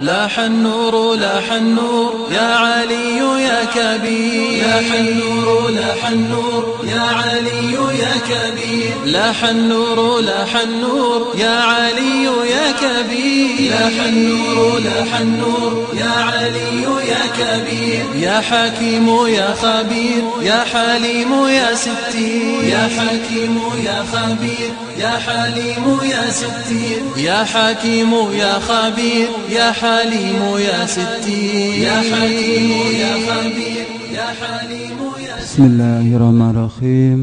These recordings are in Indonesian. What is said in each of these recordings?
لاح النور لاح النور يا علي يا كبير، لاح النور لاح النور يا علي يا كبير، لاح النور لاح النور يا علي يا كبير، لاح النور لاح النور يا علي يا كبير، يا حكيم يا خبير يا حليم يا ستير، يا حكيم يا خبير يا حليم يا ستير، يا حكيم يا خبير يا حليم يا ستير، يا حكيم يا خبير يا حليم يا ستير. بسم الله الرحمن الرحيم.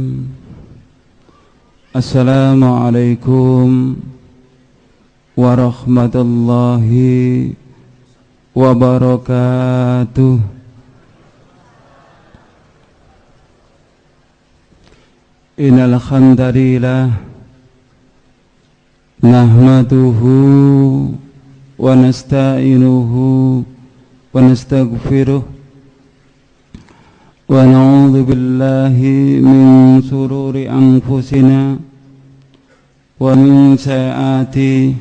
السلام عليكم ورحمة الله وبركاته. Innal hamdalillah nahmaduhu wa nasta'inuhu wa nastaghfiruh wa na'udzu billahi min shururi anfusina wa min sayyiati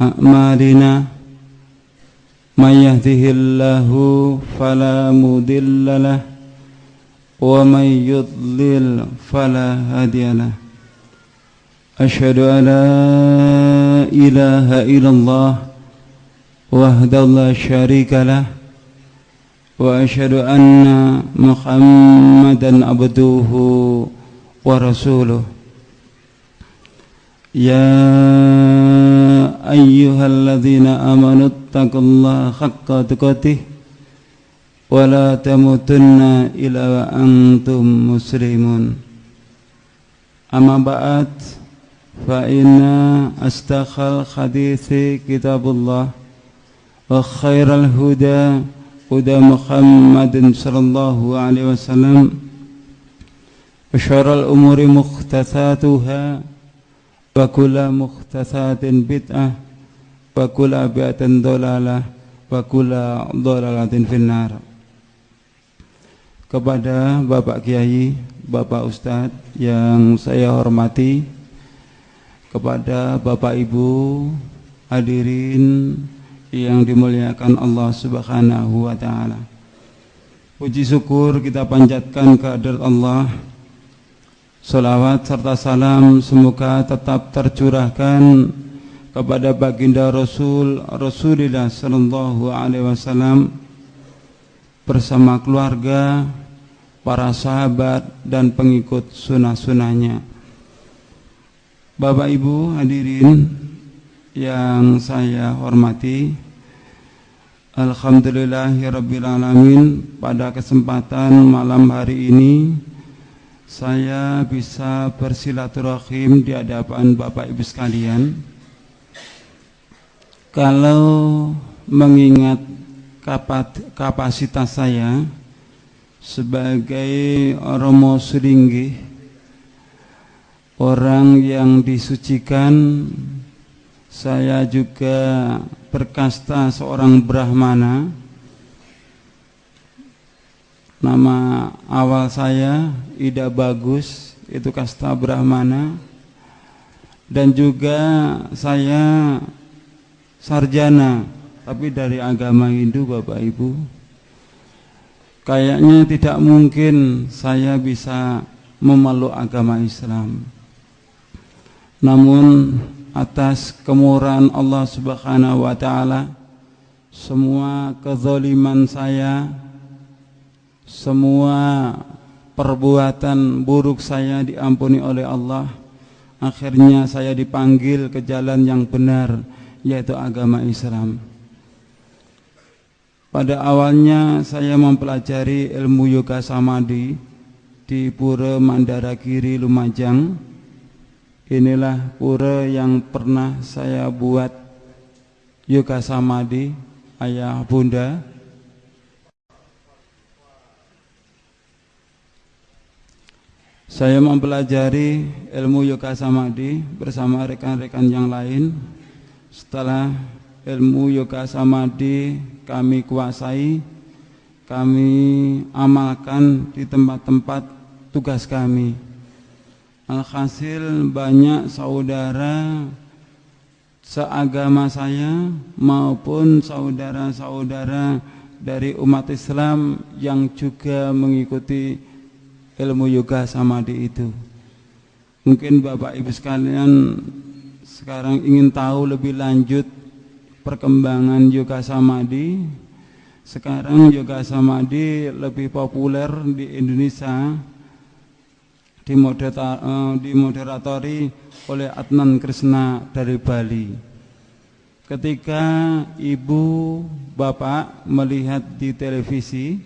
a'malina, may yahdihillahu fala mudilla lahu wa may yudlil fala hadiya lahu. Asyhadu an la ilaha illallah wahdahu la syarika lah wa asyhadu anna Muhammadan abduhu wa rasuluh. Ya ayyuhalladzina amanu taqullaha haqqa tuqatih wa la tamutunna illa wa antum muslimun. Amma ba'd, fa inna asdaqal hadithi kitabullah wa khairal huda huda Muhammadin sallallahu alaihi wasallam wa syarrul umuri muhdatsatuha wa kullu muhdatsatin bid'ah wa kullu bid'atin dhalalah wa kullu dhalalatin finnar. Kepada Bapak Kiai, Bapak Ustadz yang saya hormati, kepada Bapak Ibu hadirin yang dimuliakan Allah Subhanahu wa taala. Puji syukur kita panjatkan kehadirat Allah. Salawat serta salam semoga tetap tercurahkan kepada baginda Rasulullah sallallahu alaihi wasallam bersama keluarga, para sahabat dan pengikut sunnah-sunnahnya. Bapak Ibu hadirin yang saya hormati, alhamdulillahirabbil alamin, pada kesempatan malam hari ini saya bisa bersilaturahim di hadapan Bapak Ibu sekalian. Kalau mengingat kapasitas saya sebagai Romo Sulinggih, orang yang disucikan, saya juga berkasta seorang Brahmana. Nama awal saya Ida Bagus, itu kasta Brahmana. Dan juga saya sarjana, tapi dari agama Hindu, Bapak Ibu. Kayaknya tidak mungkin saya bisa memeluk agama Islam. Namun atas kemurahan Allah Subhanahu wa taala, semua kezaliman saya, semua perbuatan buruk saya diampuni oleh Allah. Akhirnya saya dipanggil ke jalan yang benar, yaitu agama Islam. Pada awalnya saya mempelajari ilmu yoga samadhi di Pura Mandaragiri, Lumajang. Inilah pura yang pernah saya buat yoga samadhi, ayah bunda. Saya mempelajari ilmu yoga samadhi bersama rekan-rekan yang lain. Setelah ilmu yoga samadhi kami kuasai, kami amalkan di tempat-tempat tugas kami. Alhasil banyak saudara seagama saya maupun saudara-saudara dari umat Islam yang juga mengikuti ilmu yoga samadhi itu. Mungkin Bapak Ibu sekalian sekarang ingin tahu lebih lanjut perkembangan yoga samadhi. Sekarang yoga samadhi lebih populer di Indonesia, dimoderatori oleh Adnan Krishna dari Bali. Ketika ibu bapak melihat di televisi,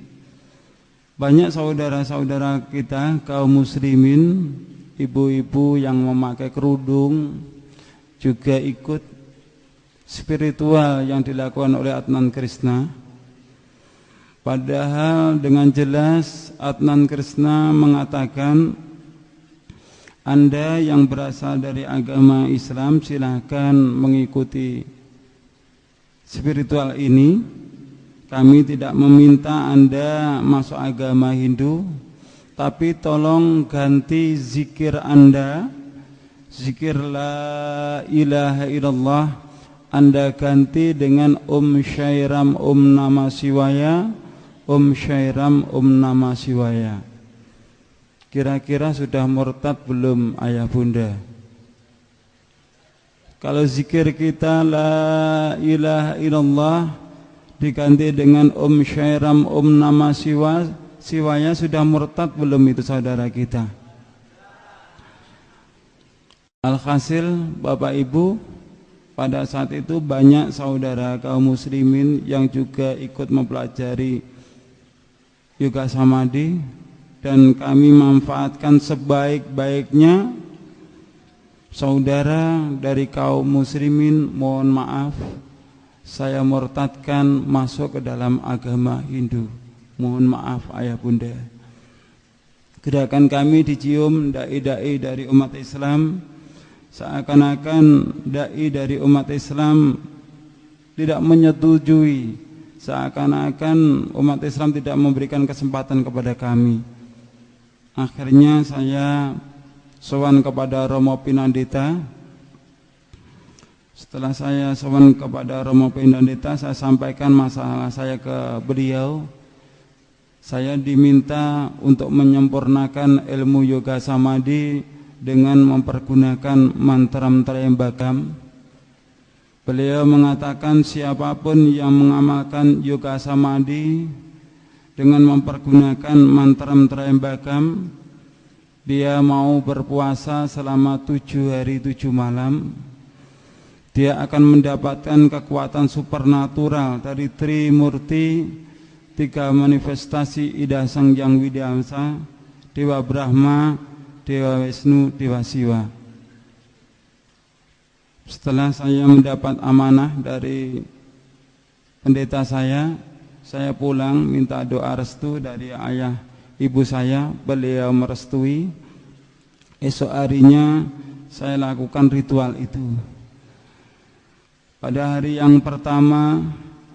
banyak saudara-saudara kita kaum muslimin, ibu-ibu yang memakai kerudung juga ikut spiritual yang dilakukan oleh Adnan Krishna. Padahal dengan jelas Adnan Krishna mengatakan, Anda yang berasal dari agama Islam silahkan mengikuti spiritual ini. Kami tidak meminta Anda masuk agama Hindu, tapi tolong ganti zikir Anda, zikir la ilaha illallah, Anda ganti dengan Syairam Namah Shivaya, Syairam Namah Shivaya. Kira-kira sudah murtad belum ayah bunda? Kalau zikir kita la ilaha illallah diganti dengan Syairam Namah Shivaya, sudah murtad belum itu saudara kita? Alhasil Bapak Ibu, pada saat itu banyak saudara kaum muslimin yang juga ikut mempelajari yoga samadhi, dan kami manfaatkan sebaik-baiknya. Saudara dari kaum muslimin, mohon maaf, saya murtadkan masuk ke dalam agama Hindu. Mohon maaf ayah bunda. Gerakan kami dicium dai-dai dari umat Islam, seakan-akan dai dari umat Islam tidak menyetujui, seakan-akan umat Islam tidak memberikan kesempatan kepada kami. Akhirnya saya sowan kepada Romo Pinandita. Setelah saya sowan kepada Romo Pinandita, saya sampaikan masalah saya ke beliau. Saya diminta untuk menyempurnakan ilmu yoga samadhi dengan mempergunakan mantra-mantra Trayambakam. Beliau mengatakan siapapun yang mengamalkan yoga samadhi dengan mempergunakan mantra-mantra Trayambakam, dia mau berpuasa selama 7 hari 7 malam, dia akan mendapatkan kekuatan supernatural dari Trimurti, 3 manifestasi Ida Sang Yang Widyamsa, Dewa Brahma, Dewa Wisnu, Dewa Siwa. Setelah saya mendapat amanah dari pendeta saya pulang minta doa restu dari ayah ibu saya. Beliau merestui. Esok harinya saya lakukan ritual itu. Pada hari yang pertama,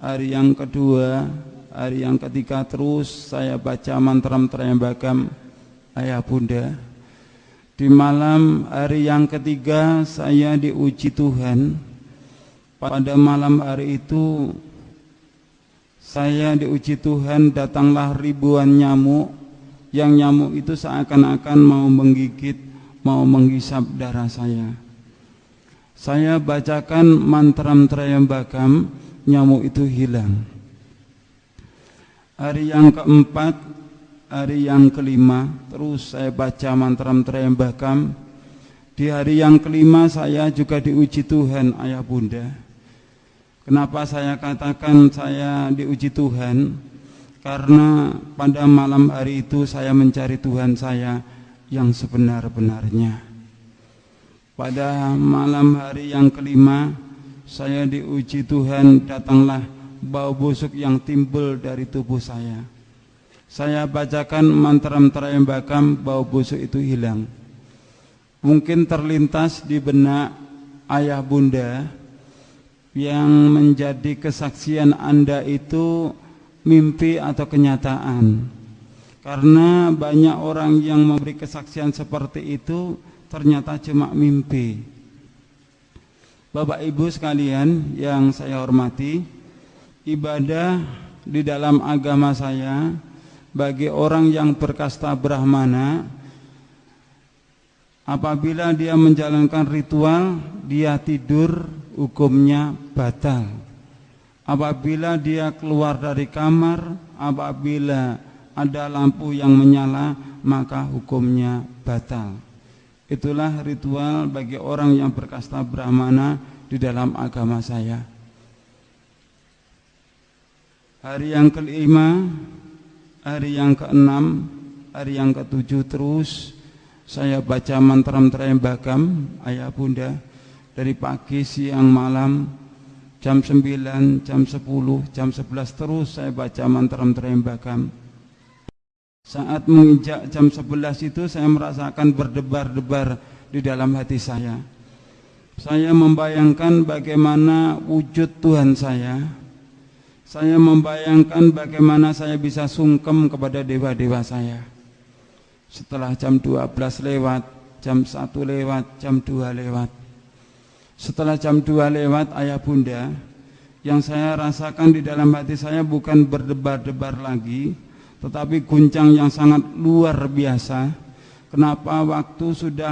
hari yang kedua, hari yang ketiga terus saya baca mantra-mantra Trayambakam ayah bunda. Di malam hari yang ketiga saya diuji Tuhan. Pada malam hari itu saya diuji Tuhan, datanglah ribuan nyamuk. Yang nyamuk itu seakan-akan mau menggigit, mau menghisap darah saya. Saya bacakan mantra-mantra Trayambakam, nyamuk itu hilang. Hari yang keempat, hari yang kelima, terus saya baca mantra-mantra Trayambakam. Di hari yang kelima saya juga diuji Tuhan ayah bunda. Kenapa saya katakan saya diuji Tuhan? Karena pada malam hari itu saya mencari Tuhan saya yang sebenar-benarnya. Pada malam hari yang kelima saya diuji Tuhan, datanglah bau busuk yang timbul dari tubuh saya. Saya bacakan mantra-mantra Trayambakam, bau busuk itu hilang. Mungkin terlintas di benak ayah bunda, yang menjadi kesaksian Anda itu mimpi atau kenyataan. Karena banyak orang yang memberi kesaksian seperti itu ternyata cuma mimpi. Bapak Ibu sekalian yang saya hormati, ibadah di dalam agama saya bagi orang yang berkasta Brahmana, apabila dia menjalankan ritual, dia tidur, hukumnya batal. Apabila dia keluar dari kamar, apabila ada lampu yang menyala, maka hukumnya batal. Itulah ritual bagi orang yang berkasta Brahmana di dalam agama saya. Hari yang kelima, hari yang keenam, hari yang ketujuh terus saya baca mantra-mantra Trayembakam, ayah bunda, dari pagi, siang, malam, jam 9, jam 10, jam 11 terus saya baca mantra-mantra Trayembakam. Saat menginjak jam 11 itu saya merasakan berdebar-debar di dalam hati saya. Saya membayangkan bagaimana wujud Tuhan saya. Saya membayangkan bagaimana saya bisa sungkem kepada dewa-dewa saya. Setelah jam 12 lewat, jam 1 lewat, jam 2 lewat. Setelah jam 2 lewat, ayah bunda, yang saya rasakan di dalam hati saya bukan berdebar-debar lagi, tetapi guncang yang sangat luar biasa. Kenapa waktu sudah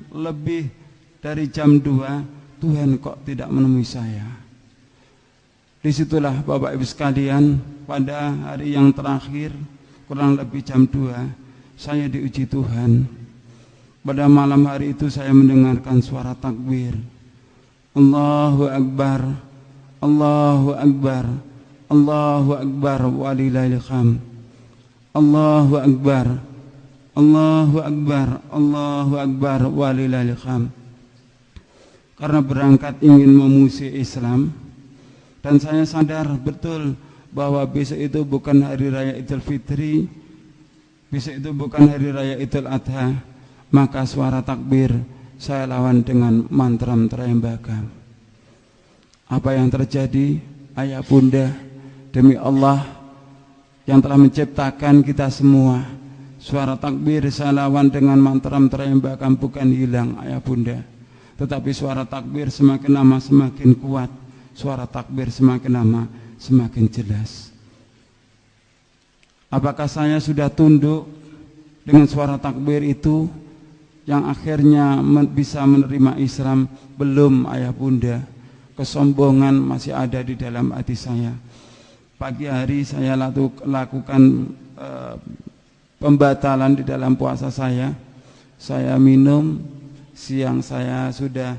lebih dari jam 2, Tuhan kok tidak menemui saya? Disitulah Bapak Ibu sekalian, pada hari yang terakhir, kurang lebih jam 2, saya diuji Tuhan. Pada malam hari itu saya mendengarkan suara takbir. Allahu Akbar, Allahu Akbar, Allahu Akbar, walillahil hamd. Allahu Akbar, Allahu Akbar, Allahu Akbar, walillahil hamd. Karena berangkat ingin memuji Islam, dan saya sadar betul bahwa besok itu bukan hari raya Idul Fitri, besok itu bukan hari raya Idul Adha, maka suara takbir saya lawan dengan mantra Trayembakam. Apa yang terjadi, ayah bunda, demi Allah yang telah menciptakan kita semua, suara takbir saya lawan dengan mantra Trayembakam bukan hilang, ayah bunda, tetapi suara takbir semakin lama semakin kuat, suara takbir semakin lama semakin jelas. Apakah saya sudah tunduk dengan suara takbir itu yang akhirnya bisa menerima Islam? Belum, ayah bunda. Kesombongan masih ada di dalam hati saya. Pagi hari saya lakukan pembatalan di dalam puasa saya. Saya minum, siang saya sudah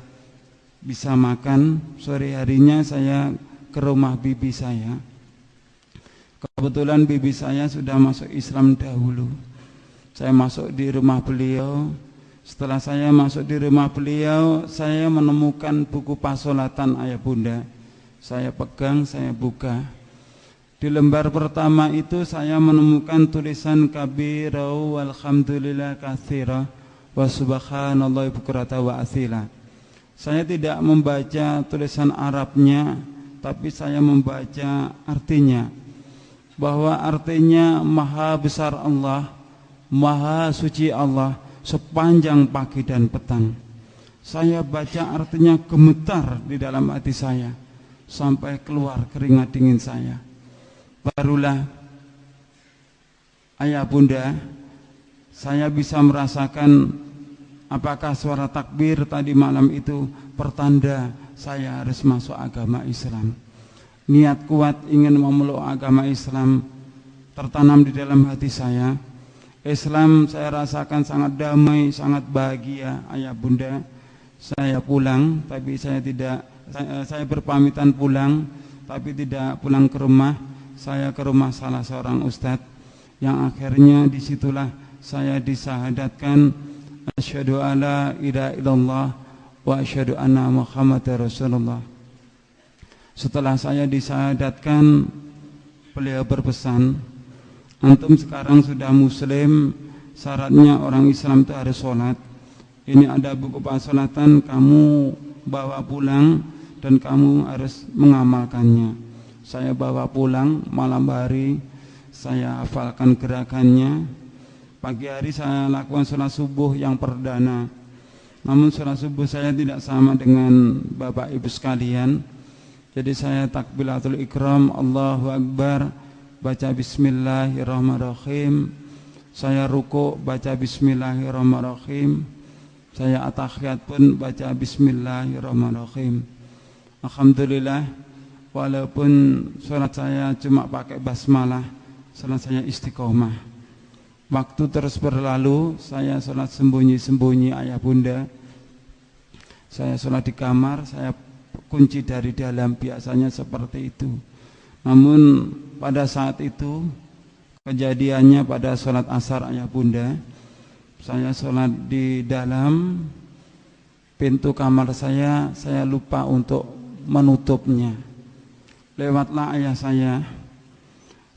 bisa makan, sore harinya saya ke rumah bibi saya. Kebetulan bibi saya sudah masuk Islam dahulu. Saya masuk di rumah beliau. Setelah saya masuk di rumah beliau, saya menemukan buku pasolatan ayah bunda. Saya pegang, saya buka. Di lembar pertama itu saya menemukan tulisan kabirau walhamdulillah katsira wa subhanallah bukrata wa asila. Saya tidak membaca tulisan Arabnya, tapi saya membaca artinya, bahwa artinya maha besar Allah, maha suci Allah sepanjang pagi dan petang. Saya baca artinya gemetar di dalam hati saya sampai keluar keringat dingin saya. Barulah ayah bunda, saya bisa merasakan apakah suara takbir tadi malam itu pertanda saya harus masuk agama Islam. Niat kuat ingin memeluk agama Islam tertanam di dalam hati saya. Islam saya rasakan sangat damai, sangat bahagia, ayah bunda. Saya pulang, tapi saya berpamitan pulang, tapi tidak pulang ke rumah. Saya ke rumah salah seorang ustadz, yang akhirnya disitulah saya disahadatkan asyhadu alla ilaha illallah wa asyhadu anna Muhammadar Rasulullah. Setelah saya disahadatkan, beliau berpesan, antum sekarang sudah muslim, syaratnya orang Islam itu harus sholat. Ini ada buku pasolatan, kamu bawa pulang dan kamu harus mengamalkannya. Saya bawa pulang malam hari, saya hafalkan gerakannya. Pagi hari saya lakukan sholat subuh yang perdana. Namun sholat subuh saya tidak sama dengan Bapak Ibu sekalian. Jadi saya takbiratul ikram, Allahu Akbar, baca bismillahirrahmanirrahim. Saya ruku baca bismillahirrahmanirrahim. Saya at-tahiyat pun baca bismillahirrahmanirrahim. Alhamdulillah, walaupun sholat saya cuma pakai basmalah, sholat saya istiqomah. Waktu terus berlalu, saya sholat sembunyi-sembunyi ayah bunda. Saya sholat di kamar, saya kunci dari dalam, biasanya seperti itu. Namun pada saat itu, kejadiannya pada sholat asar ayah bunda, saya sholat di dalam pintu kamar saya lupa untuk menutupnya. Lewatlah ayah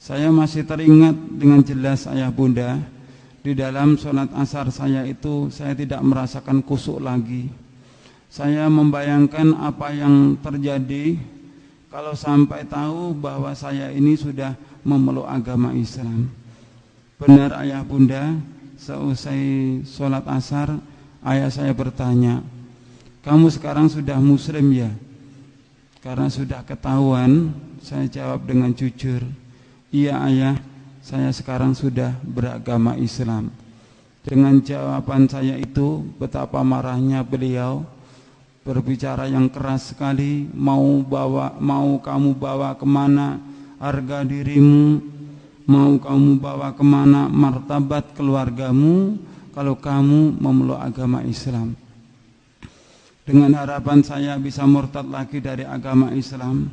saya masih teringat dengan jelas ayah bunda, di dalam sholat asar saya itu saya tidak merasakan khusyuk lagi. Saya membayangkan apa yang terjadi kalau sampai tahu bahwa saya ini sudah memeluk agama Islam. Benar ayah bunda, seusai sholat asar ayah saya bertanya, "Kamu sekarang sudah muslim ya?" Karena sudah ketahuan, saya jawab dengan jujur, "Iya ayah, saya sekarang sudah beragama Islam." Dengan jawaban saya itu, betapa marahnya beliau, berbicara yang keras sekali. Mau kamu bawa kemana harga dirimu, mau kamu bawa kemana martabat keluargamu kalau kamu memeluk agama Islam. Dengan harapan saya bisa murtad lagi dari agama Islam,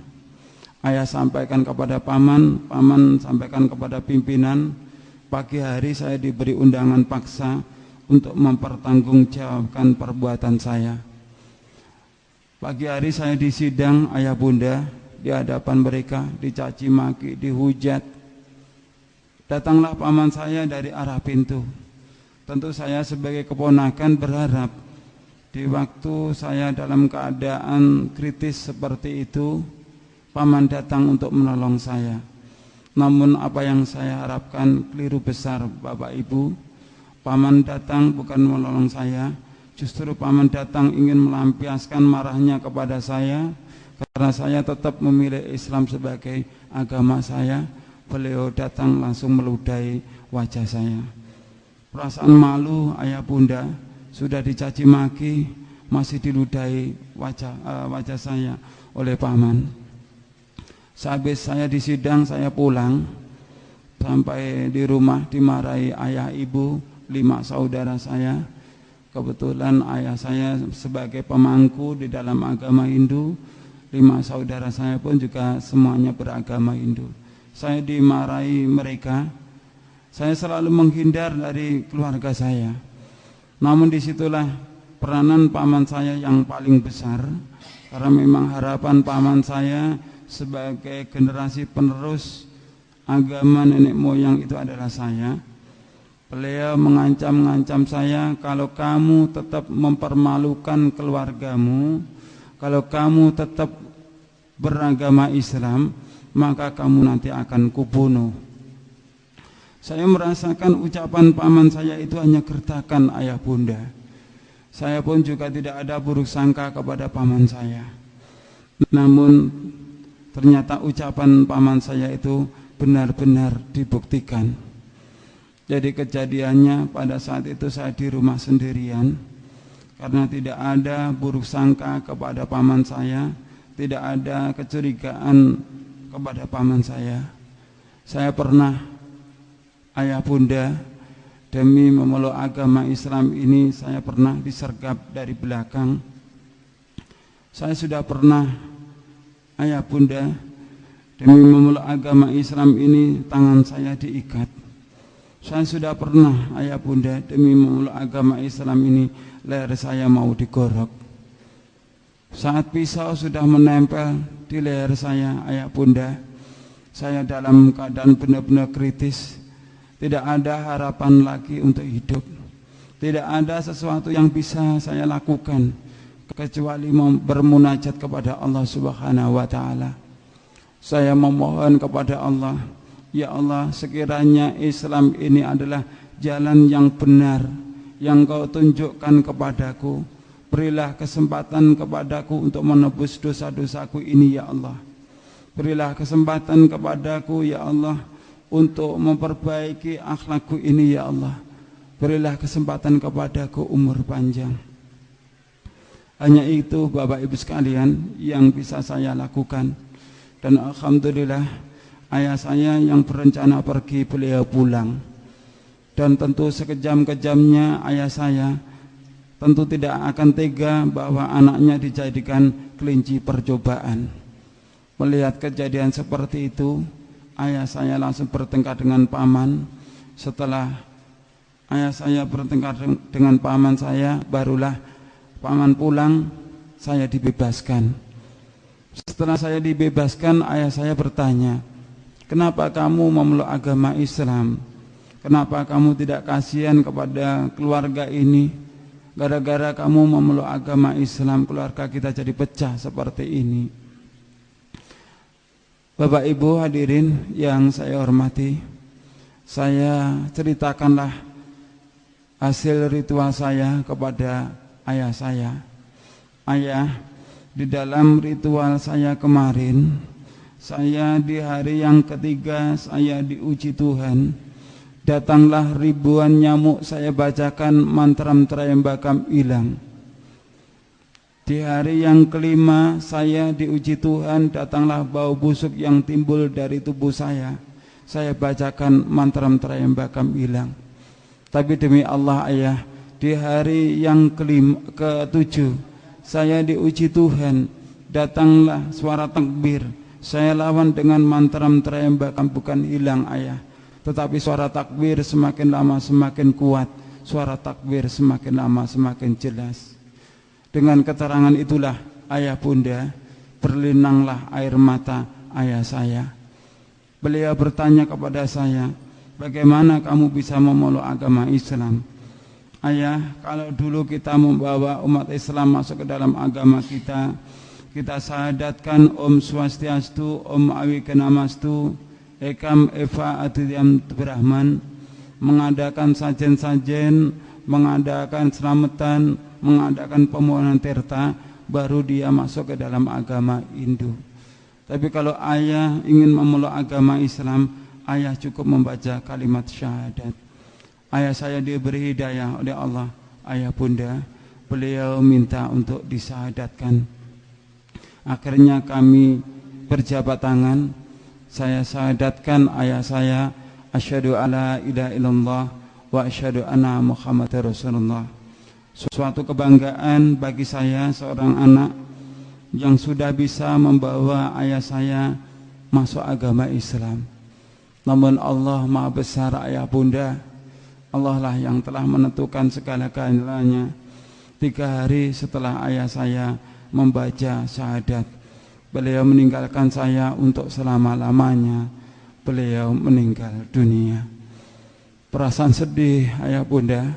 ayah sampaikan kepada paman, paman sampaikan kepada pimpinan. Pagi hari saya diberi undangan paksa untuk mempertanggungjawabkan perbuatan saya. Pagi hari saya disidang ayah bunda, di hadapan mereka, dicaci maki, dihujat. Datanglah paman saya dari arah pintu. Tentu saya sebagai keponakan berharap di waktu saya dalam keadaan kritis seperti itu, paman datang untuk menolong saya. Namun apa yang saya harapkan keliru besar Bapak Ibu. Paman datang bukan menolong saya, justru paman datang ingin melampiaskan marahnya kepada saya, karena saya tetap memilih Islam sebagai agama saya. Beliau datang langsung meludahi wajah saya. Perasaan malu ayah bunda, sudah dicaci maki, masih diludahi wajah saya oleh paman. Sehabis saya disidang, saya pulang. Sampai di rumah dimarahi ayah ibu, 5 saudara saya. Kebetulan ayah saya sebagai pemangku di dalam agama Hindu, 5 saudara saya pun juga semuanya beragama Hindu. Saya dimarahi mereka. Saya selalu menghindar dari keluarga saya. Namun disitulah peranan paman saya yang paling besar, karena memang harapan paman saya sebagai generasi penerus agama nenek moyang itu adalah saya. Beliau mengancam saya, kalau kamu tetap mempermalukan keluargamu, kalau kamu tetap beragama Islam, maka kamu nanti akan kubunuh. Saya merasakan ucapan paman saya itu hanya gertakan ayah bunda. Saya pun juga tidak ada buruk sangka kepada paman saya. Namun ternyata ucapan paman saya itu benar-benar dibuktikan. Jadi kejadiannya pada saat itu saya di rumah sendirian, karena tidak ada buruk sangka kepada paman saya, tidak ada kecurigaan kepada paman saya. Saya pernah, ayah bunda, demi memeluk agama Islam ini saya pernah disergap dari belakang. Saya sudah pernah, ayah bunda, demi memeluk agama Islam ini tangan saya diikat. Saya sudah pernah, ayah bunda, demi memeluk agama Islam ini leher saya mau digorok. Saat pisau sudah menempel di leher saya, ayah bunda, saya dalam keadaan benar-benar kritis. Tidak ada harapan lagi untuk hidup. Tidak ada sesuatu yang bisa saya lakukan kecuali bermunajat kepada Allah Subhanahu wa taala. Saya memohon kepada Allah, ya Allah, sekiranya Islam ini adalah jalan yang benar yang Kau tunjukkan kepadaku, Berilah kesempatan kepadaku untuk menebus dosa-dosaku ini ya Allah. Berilah kesempatan kepadaku ya Allah untuk memperbaiki akhlakku ini ya Allah. Berilah kesempatan kepadaku umur panjang. Hanya itu Bapak Ibu sekalian yang bisa saya lakukan. Dan alhamdulillah ayah saya yang berencana pergi, beliau pulang. Dan tentu sekejam-kejamnya ayah saya tentu tidak akan tega bahwa anaknya dijadikan kelinci percobaan. Melihat kejadian seperti itu, ayah saya langsung bertengkar dengan paman. Setelah ayah saya bertengkar dengan paman saya, barulah paman pulang, saya dibebaskan. Setelah saya dibebaskan, ayah saya bertanya, kenapa kamu memeluk agama Islam? Kenapa kamu tidak kasihan kepada keluarga ini? Gara-gara kamu memeluk agama Islam, keluarga kita jadi pecah seperti ini. Bapak Ibu hadirin yang saya hormati, saya ceritakanlah hasil ritual saya kepada ayah saya. Ayah, di dalam ritual saya kemarin, saya di hari yang ketiga saya diuji Tuhan. Datanglah ribuan nyamuk, saya bacakan mantram Trayambakam hilang. Di hari yang kelima saya diuji Tuhan, datanglah bau busuk yang timbul dari tubuh saya. Saya bacakan mantram Trayambakam hilang. Tapi demi Allah ayah, di hari yang ketujuh saya diuji Tuhan, datanglah suara takbir. Saya lawan dengan mantram Trayambakam bukan hilang ayah, tetapi suara takbir semakin lama semakin kuat, suara takbir semakin lama semakin jelas. Dengan keterangan itulah ayah bunda, berlinanglah air mata ayah saya. Beliau bertanya kepada saya, bagaimana kamu bisa memeluk agama Islam? Ayah, kalau dulu kita membawa umat Islam masuk ke dalam agama kita, kita syahadatkan Om Swastiastu, Om Awikenamastu, Ekam Eva Adhyam Brahman, mengadakan sajen-sajen, mengadakan selamatan, mengadakan pemohonan tirta, baru dia masuk ke dalam agama Hindu. Tapi kalau ayah ingin memeluk agama Islam, ayah cukup membaca kalimat syahadat. Ayah saya diberi hidayah oleh Allah, ayah bunda, beliau minta untuk disyahadatkan. Akhirnya kami berjabat tangan, saya syahadatkan ayah saya, asyhadu alla ilaha illallah wa asyhadu anna Muhammadar Rasulullah. Suatu kebanggaan bagi saya seorang anak yang sudah bisa membawa ayah saya masuk agama Islam. Namun Allah Maha Besar ayah bunda, Allah lah yang telah menentukan segala-galanya. 3 hari setelah ayah saya membaca syahadat, beliau meninggalkan saya untuk selama-lamanya. Beliau meninggal dunia. Perasaan sedih ayah bunda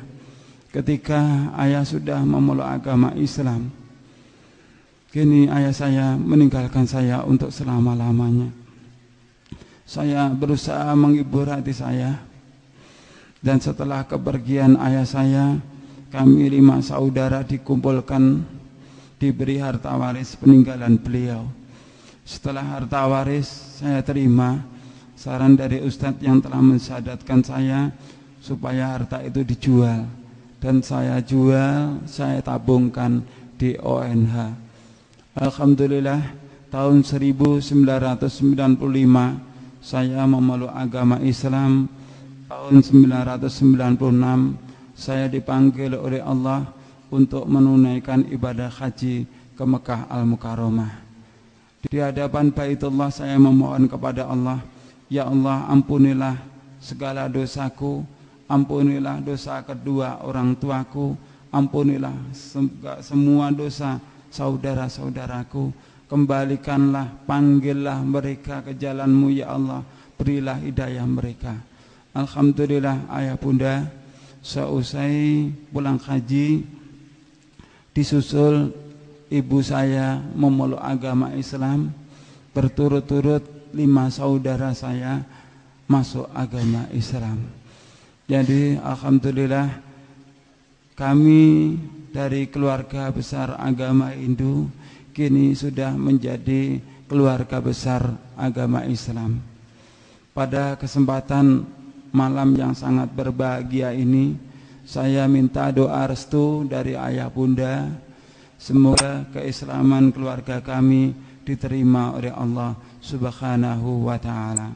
ketika ayah sudah memeluk agama Islam. Kini ayah saya meninggalkan saya untuk selama-lamanya. Saya berusaha menghibur hati saya. Dan setelah kepergian ayah saya, kami 5 saudara dikumpulkan, diberi harta waris peninggalan beliau. Setelah harta waris saya terima saran dari ustadz yang telah mensyahadatkan saya supaya harta itu dijual. Dan saya jual, saya tabungkan di ONH. Alhamdulillah tahun 1995 saya memeluk agama Islam. Tahun 1996 saya dipanggil oleh Allah untuk menunaikan ibadah haji ke Mekah Al-Mukarramah. Di hadapan Baitullah saya memohon kepada Allah, ya Allah ampunilah segala dosaku, ampunilah dosa kedua orang tuaku, ampunilah semua dosa saudara-saudaraku, kembalikanlah, panggillah mereka ke jalanmu ya Allah, berilah hidayah mereka. Alhamdulillah ayah bunda, seusai pulang haji disusul ibu saya memeluk agama Islam, berturut-turut 5 saudara saya masuk agama Islam. Jadi alhamdulillah kami dari keluarga besar agama Hindu kini sudah menjadi keluarga besar agama Islam. Pada kesempatan malam yang sangat berbahagia ini, saya minta doa restu dari ayah bunda, semoga keislaman keluarga kami diterima oleh Allah Subhanahu wa ta'ala.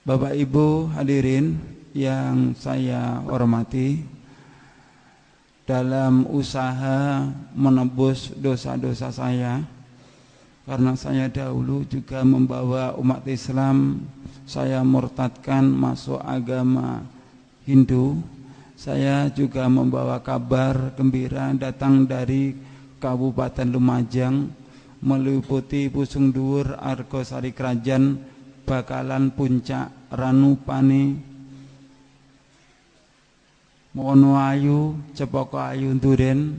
Bapak Ibu hadirin yang saya hormati, dalam usaha menebus dosa-dosa saya, karena saya dahulu juga membawa umat Islam, saya murtadkan masuk agama Hindu. Saya juga membawa kabar gembira datang dari Kabupaten Lumajang, meliputi Pusung Dhuwur, Argosari Krajan, Bakalan, Puncak, Ranupane, Wonoayu, Cepokoayu, Duren.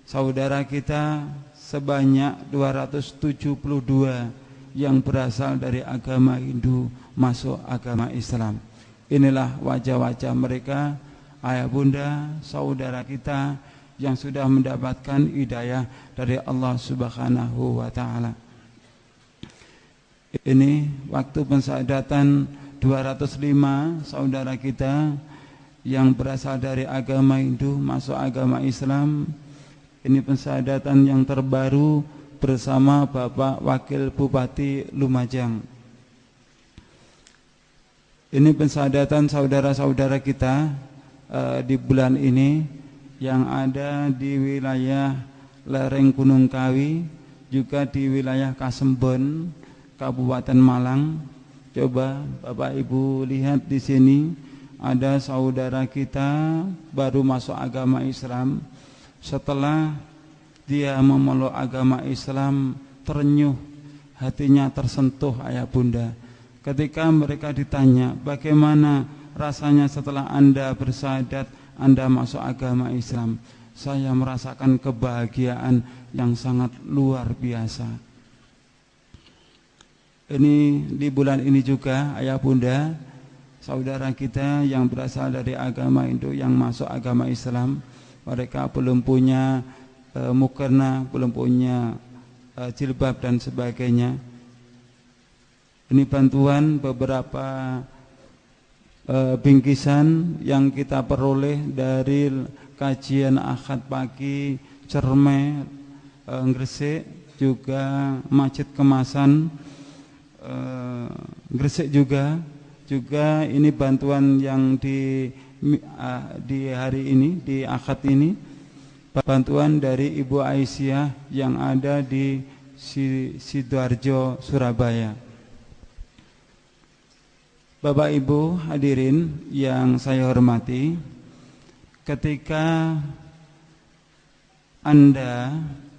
Saudara kita sebanyak 272 yang berasal dari agama Hindu masuk agama Islam. Inilah wajah-wajah mereka, ayah bunda, saudara kita yang sudah mendapatkan hidayah dari Allah Subhanahu wa ta'ala. Ini waktu pensyahadatan 205 saudara kita yang berasal dari agama Hindu masuk agama Islam. Ini pensyahadatan yang terbaru bersama Bapak Wakil Bupati Lumajang. Ini pensyahadatan saudara-saudara kita di bulan ini yang ada di wilayah lereng Gunung Kawi, juga di wilayah Kasembon, Kabupaten Malang. Coba Bapak Ibu lihat di sini, ada saudara kita baru masuk agama Islam. Setelah dia memeluk agama Islam, terenyuh, hatinya tersentuh ayah bunda. Ketika mereka ditanya, bagaimana rasanya setelah Anda bersyahadat, Anda masuk agama Islam? Saya merasakan kebahagiaan yang sangat luar biasa. Ini di bulan ini juga ayah bunda, saudara kita yang berasal dari agama Hindu yang masuk agama Islam, mereka belum punya mukena, belum punya jilbab dan sebagainya. Ini bantuan beberapa bingkisan yang kita peroleh dari kajian Ahad pagi Cerme, Gresik, juga Masjid Kemasan Gresik juga ini bantuan yang di hari ini, di Ahad ini, bantuan dari Ibu Aisyah yang ada di Sidoarjo, Surabaya. Bapak Ibu hadirin yang saya hormati, ketika Anda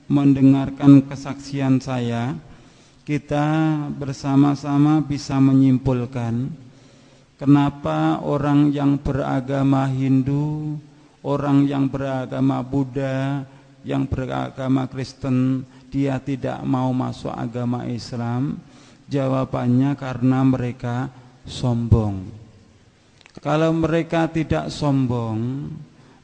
mendengarkan kesaksian saya, kita bersama-sama bisa menyimpulkan kenapa orang yang beragama Hindu, orang yang beragama Buddha, yang beragama Kristen, dia tidak mau masuk agama Islam. Jawabannya karena mereka sombong. Kalau mereka tidak sombong,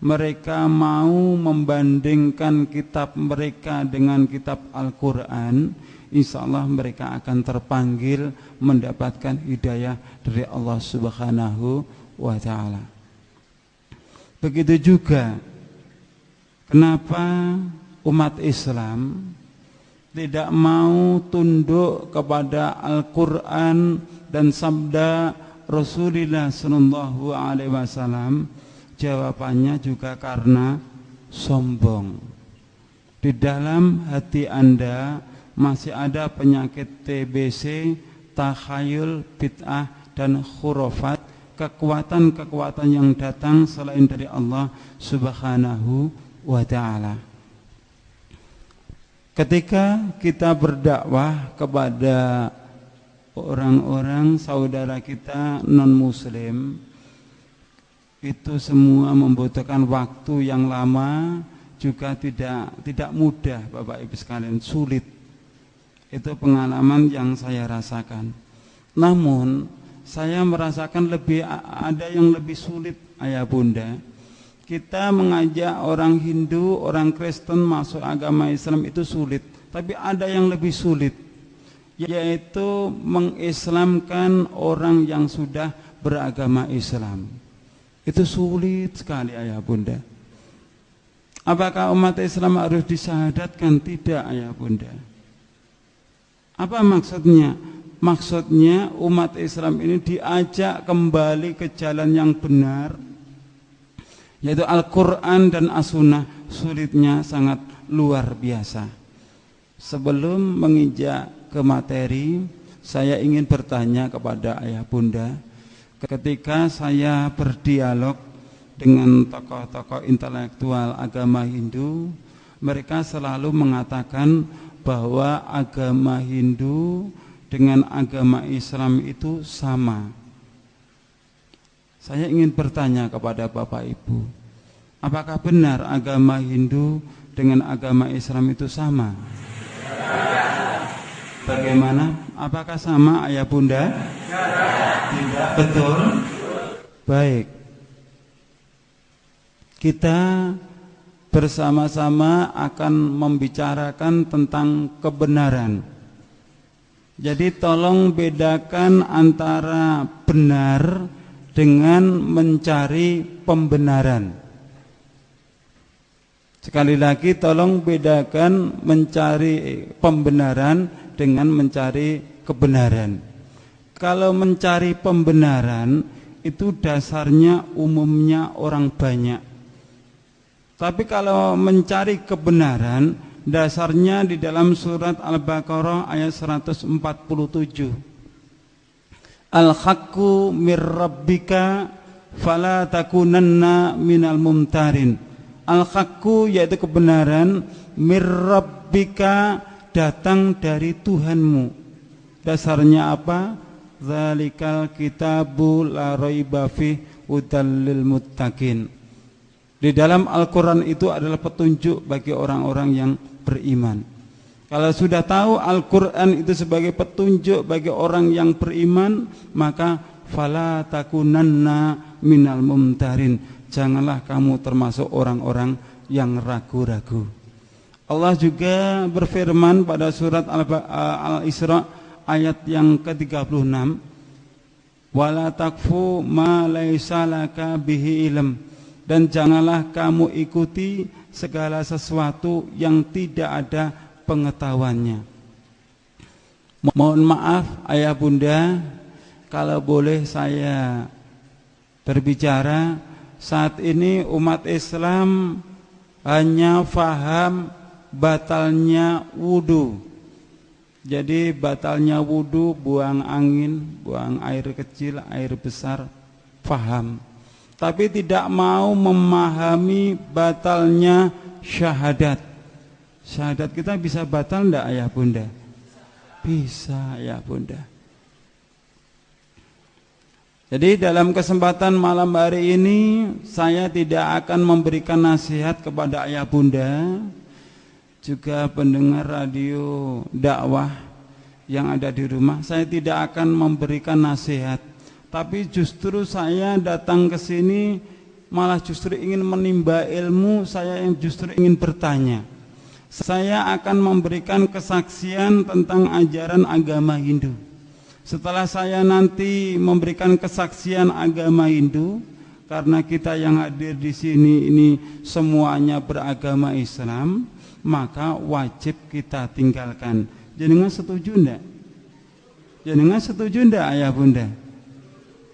mereka mau membandingkan kitab mereka dengan kitab Al-Quran, insya Allah mereka akan terpanggil mendapatkan hidayah dari Allah Subhanahu wa ta'ala. Begitu juga kenapa umat Islam tidak mau tunduk kepada Al-Quran dan sabda Rasulullah sallallahu alaihi wasallam? Jawabannya juga karena sombong. Di dalam hati Anda masih ada penyakit TBC, takhayul, bid'ah dan khurafat, kekuatan-kekuatan yang datang selain dari Allah Subhanahu wa ta'ala. Ketika kita berdakwah kepada orang-orang saudara kita non-muslim, itu semua membutuhkan waktu yang lama, juga tidak mudah Bapak Ibu sekalian, sulit. Itu pengalaman yang saya rasakan. Namun saya merasakan ada yang lebih sulit ayah bunda. Kita mengajak orang Hindu, orang Kristen masuk agama Islam itu sulit. Tapi ada yang lebih sulit, yaitu mengislamkan orang yang sudah beragama Islam. Itu sulit sekali ayah bunda. Apakah umat Islam harus disyahadatkan? Tidak ayah bunda. Apa maksudnya? Maksudnya umat Islam ini diajak kembali ke jalan yang benar, yaitu Al-Quran dan As-Sunnah. Sulitnya sangat luar biasa. Sebelum menginjak ke materi, saya ingin bertanya kepada ayah bunda. Ketika saya berdialog dengan tokoh-tokoh intelektual agama Hindu, mereka selalu mengatakan bahwa agama Hindu dengan agama Islam itu sama. Saya ingin bertanya kepada Bapak Ibu, apakah benar agama Hindu dengan agama Islam itu sama? Bagaimana? Apakah sama ayah bunda? Tidak. Betul? Baik. Kita bersama-sama akan membicarakan tentang kebenaran. Jadi tolong bedakan antara benar dengan mencari pembenaran. Sekali lagi tolong bedakan mencari pembenaran dengan mencari kebenaran. Kalau mencari pembenaran itu dasarnya umumnya orang banyak. Tapi kalau mencari kebenaran dasarnya di dalam surat Al-Baqarah ayat 147. Al-haqqu mir rabbika fala takunanna minal mumtarin. Al-haqqu yaitu kebenaran, mir rabbika datang dari Tuhanmu. Dasarnya apa? Zalikal kitabu la raiba fih hudal lil muttaqin. Di dalam Al-Quran itu adalah petunjuk bagi orang-orang yang beriman. Kalau sudah tahu Al-Quran itu sebagai petunjuk bagi orang yang beriman, maka fala takunanna minal mumtarin. Janganlah kamu termasuk orang-orang yang ragu-ragu. Allah juga berfirman pada surat Al-Isra ayat yang ke-36, wala takfu ma laisa laka bihi ilm. Dan janganlah kamu ikuti segala sesuatu yang tidak ada pengetahuannya. Mohon maaf ayah bunda, kalau boleh saya berbicara. Saat ini umat Islam hanya faham batalnya wudu. Jadi batalnya wudu, buang angin, buang air kecil, air besar, faham. Tapi tidak mau memahami batalnya syahadat. Syahadat kita bisa batal enggak ayah bunda? Bisa ayah bunda. Jadi dalam kesempatan malam hari ini saya tidak akan memberikan nasihat kepada ayah bunda, juga pendengar radio dakwah yang ada di rumah. Saya tidak akan memberikan nasihat. Tapi justru saya datang ke sini malah justru ingin menimba ilmu, saya yang justru ingin bertanya. Saya akan memberikan kesaksian tentang ajaran agama Hindu. Setelah saya nanti memberikan kesaksian agama Hindu, karena kita yang hadir di sini ini semuanya beragama Islam, maka wajib kita tinggalkan. Jenengan setuju enggak? Jenengan setuju enggak ayah bunda?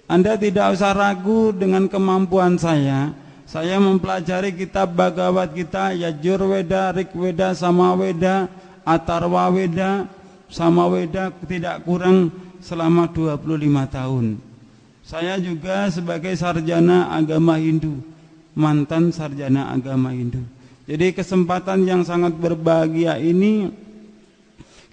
Anda tidak usah ragu dengan kemampuan saya. Saya mempelajari kitab Bhagavad Gita, Yajurveda, Rigveda, Samaveda, Atharvaveda, Samaveda tidak kurang selama 25 tahun. Saya juga sebagai sarjana agama Hindu, mantan sarjana agama Hindu. Jadi kesempatan yang sangat berbahagia ini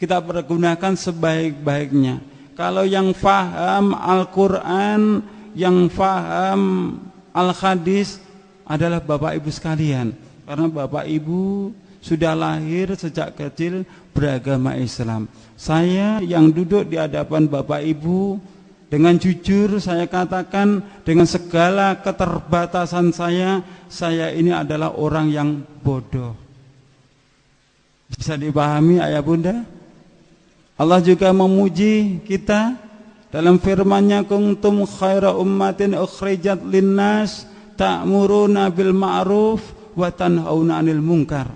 kita pergunakan sebaik-baiknya. Kalau yang faham Al-Quran, yang faham Al-Hadis adalah Bapak Ibu sekalian. Karena Bapak Ibu sudah lahir sejak kecil beragama Islam. Saya yang duduk di hadapan Bapak Ibu Dengan jujur saya katakan, dengan segala keterbatasan saya ini adalah orang yang bodoh. Bisa dipahami ayah bunda? Allah juga memuji kita dalam firman-Nya, kuntum khaira ummatin ukhrijat linnas ta'muruna bil ma'ruf wa tanhauna 'anil munkar.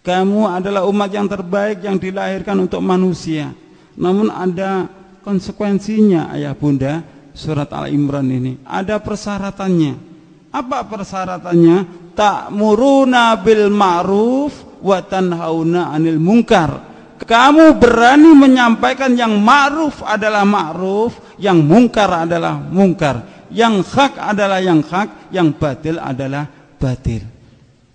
Kamu adalah umat yang terbaik yang dilahirkan untuk manusia. Namun ada konsekuensinya ayah bunda. Surat Al-Imran ini ada persyaratannya. Apa persyaratannya? Ta'muruna bil ma'ruf wa tanhauna 'anil munkar. Kamu berani menyampaikan yang ma'ruf adalah ma'ruf, yang mungkar adalah mungkar, yang hak adalah yang hak, yang batil adalah batil.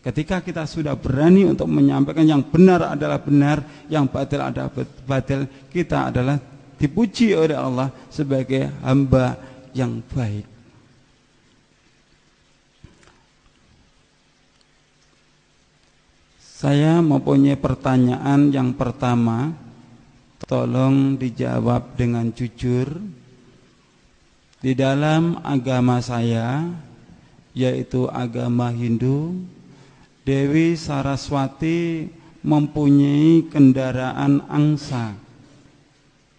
Ketika kita sudah berani untuk menyampaikan yang benar adalah benar, yang batil adalah batil, kita adalah dipuji oleh Allah sebagai hamba yang baik. Saya mempunyai pertanyaan yang pertama, tolong dijawab dengan jujur. Di dalam agama saya, yaitu agama Hindu, Dewi Saraswati mempunyai kendaraan angsa,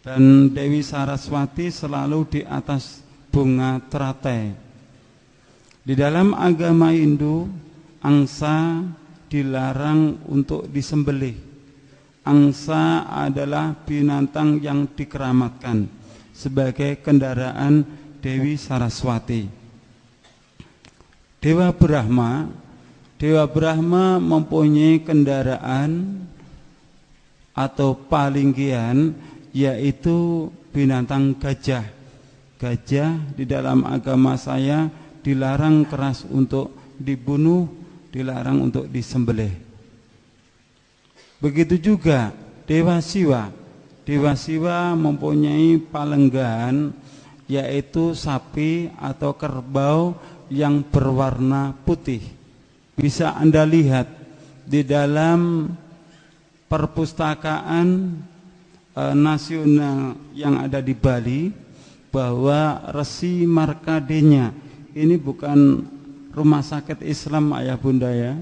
dan Dewi Saraswati selalu di atas bunga teratai. Di dalam agama Hindu, angsa dilarang untuk disembelih. Angsa adalah binatang yang dikeramatkan sebagai kendaraan Dewi Saraswati. Dewa Brahma mempunyai kendaraan atau palinggian, yaitu binatang gajah. Gajah di dalam agama saya dilarang keras untuk dibunuh, dilarang untuk disembelih. Begitu juga Dewa Siwa. Dewa Siwa mempunyai palenggan, yaitu sapi atau kerbau yang berwarna putih. Bisa Anda lihat di dalam perpustakaan nasional yang ada di Bali, bahwa Resi Markadenya, ini bukan rumah sakit Islam ayah bunda ya.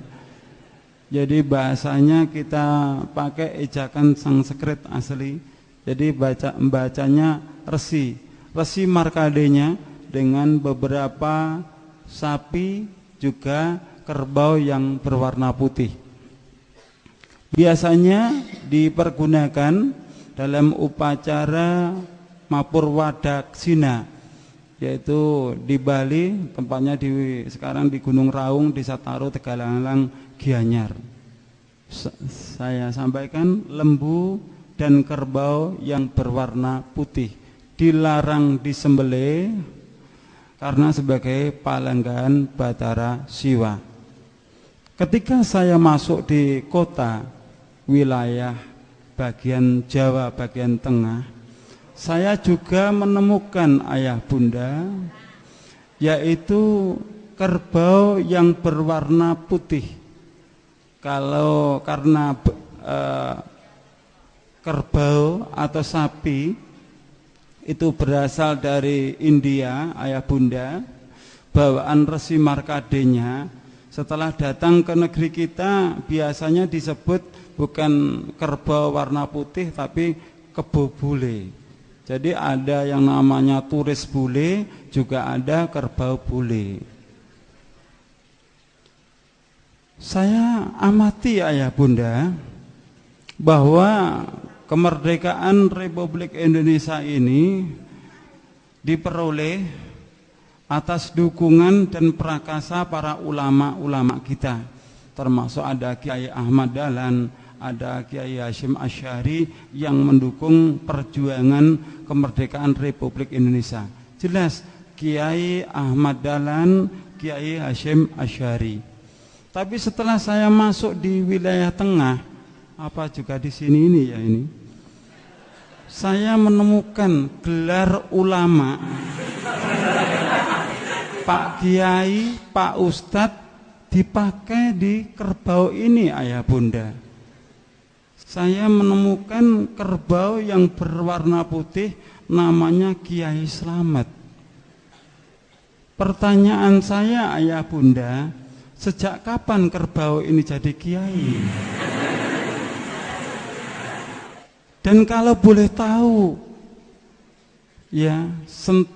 Jadi bahasanya kita pakai ejakan Sanskrit asli. Jadi bacanya Resi Markadenya dengan beberapa sapi juga kerbau yang berwarna putih. Biasanya dipergunakan dalam upacara Mapurwadaksina, yaitu di Bali, tempatnya sekarang di Gunung Raung, Desa Taro, Tegalang, Gianyar. Saya sampaikan, lembu dan kerbau yang berwarna putih dilarang disembelih karena sebagai palenggan Batara Siwa. Ketika saya masuk di kota wilayah bagian Jawa bagian tengah, saya juga menemukan ayah bunda, yaitu kerbau yang berwarna putih. Karena kerbau atau sapi itu berasal dari India, ayah bunda, bawaan Resi Markadenya, setelah datang ke negeri kita biasanya disebut bukan kerbau warna putih tapi kebo bule. Jadi ada yang namanya turis bule, juga ada kerbau bule. Saya amati ayah bunda bahwa kemerdekaan Republik Indonesia ini diperoleh atas dukungan dan prakasa para ulama-ulama kita, termasuk ada Kiai Ahmad Dahlan, ada Kiai Hasyim Asy'ari yang mendukung perjuangan kemerdekaan Republik Indonesia. Jelas Kiai Ahmad Dahlan, Kiai Hasyim Asy'ari. Tapi setelah saya masuk di wilayah tengah, apa juga di sini ini ya ini, saya menemukan gelar ulama, Pak Kiai, Pak Ustadz dipakai di kerbau ini ayah bunda. saya menemukan kerbau yang berwarna putih, namanya Kiai Slamet. Pertanyaan saya, ayah bunda, sejak kapan kerbau ini jadi kiai? Dan kalau boleh tahu, ya,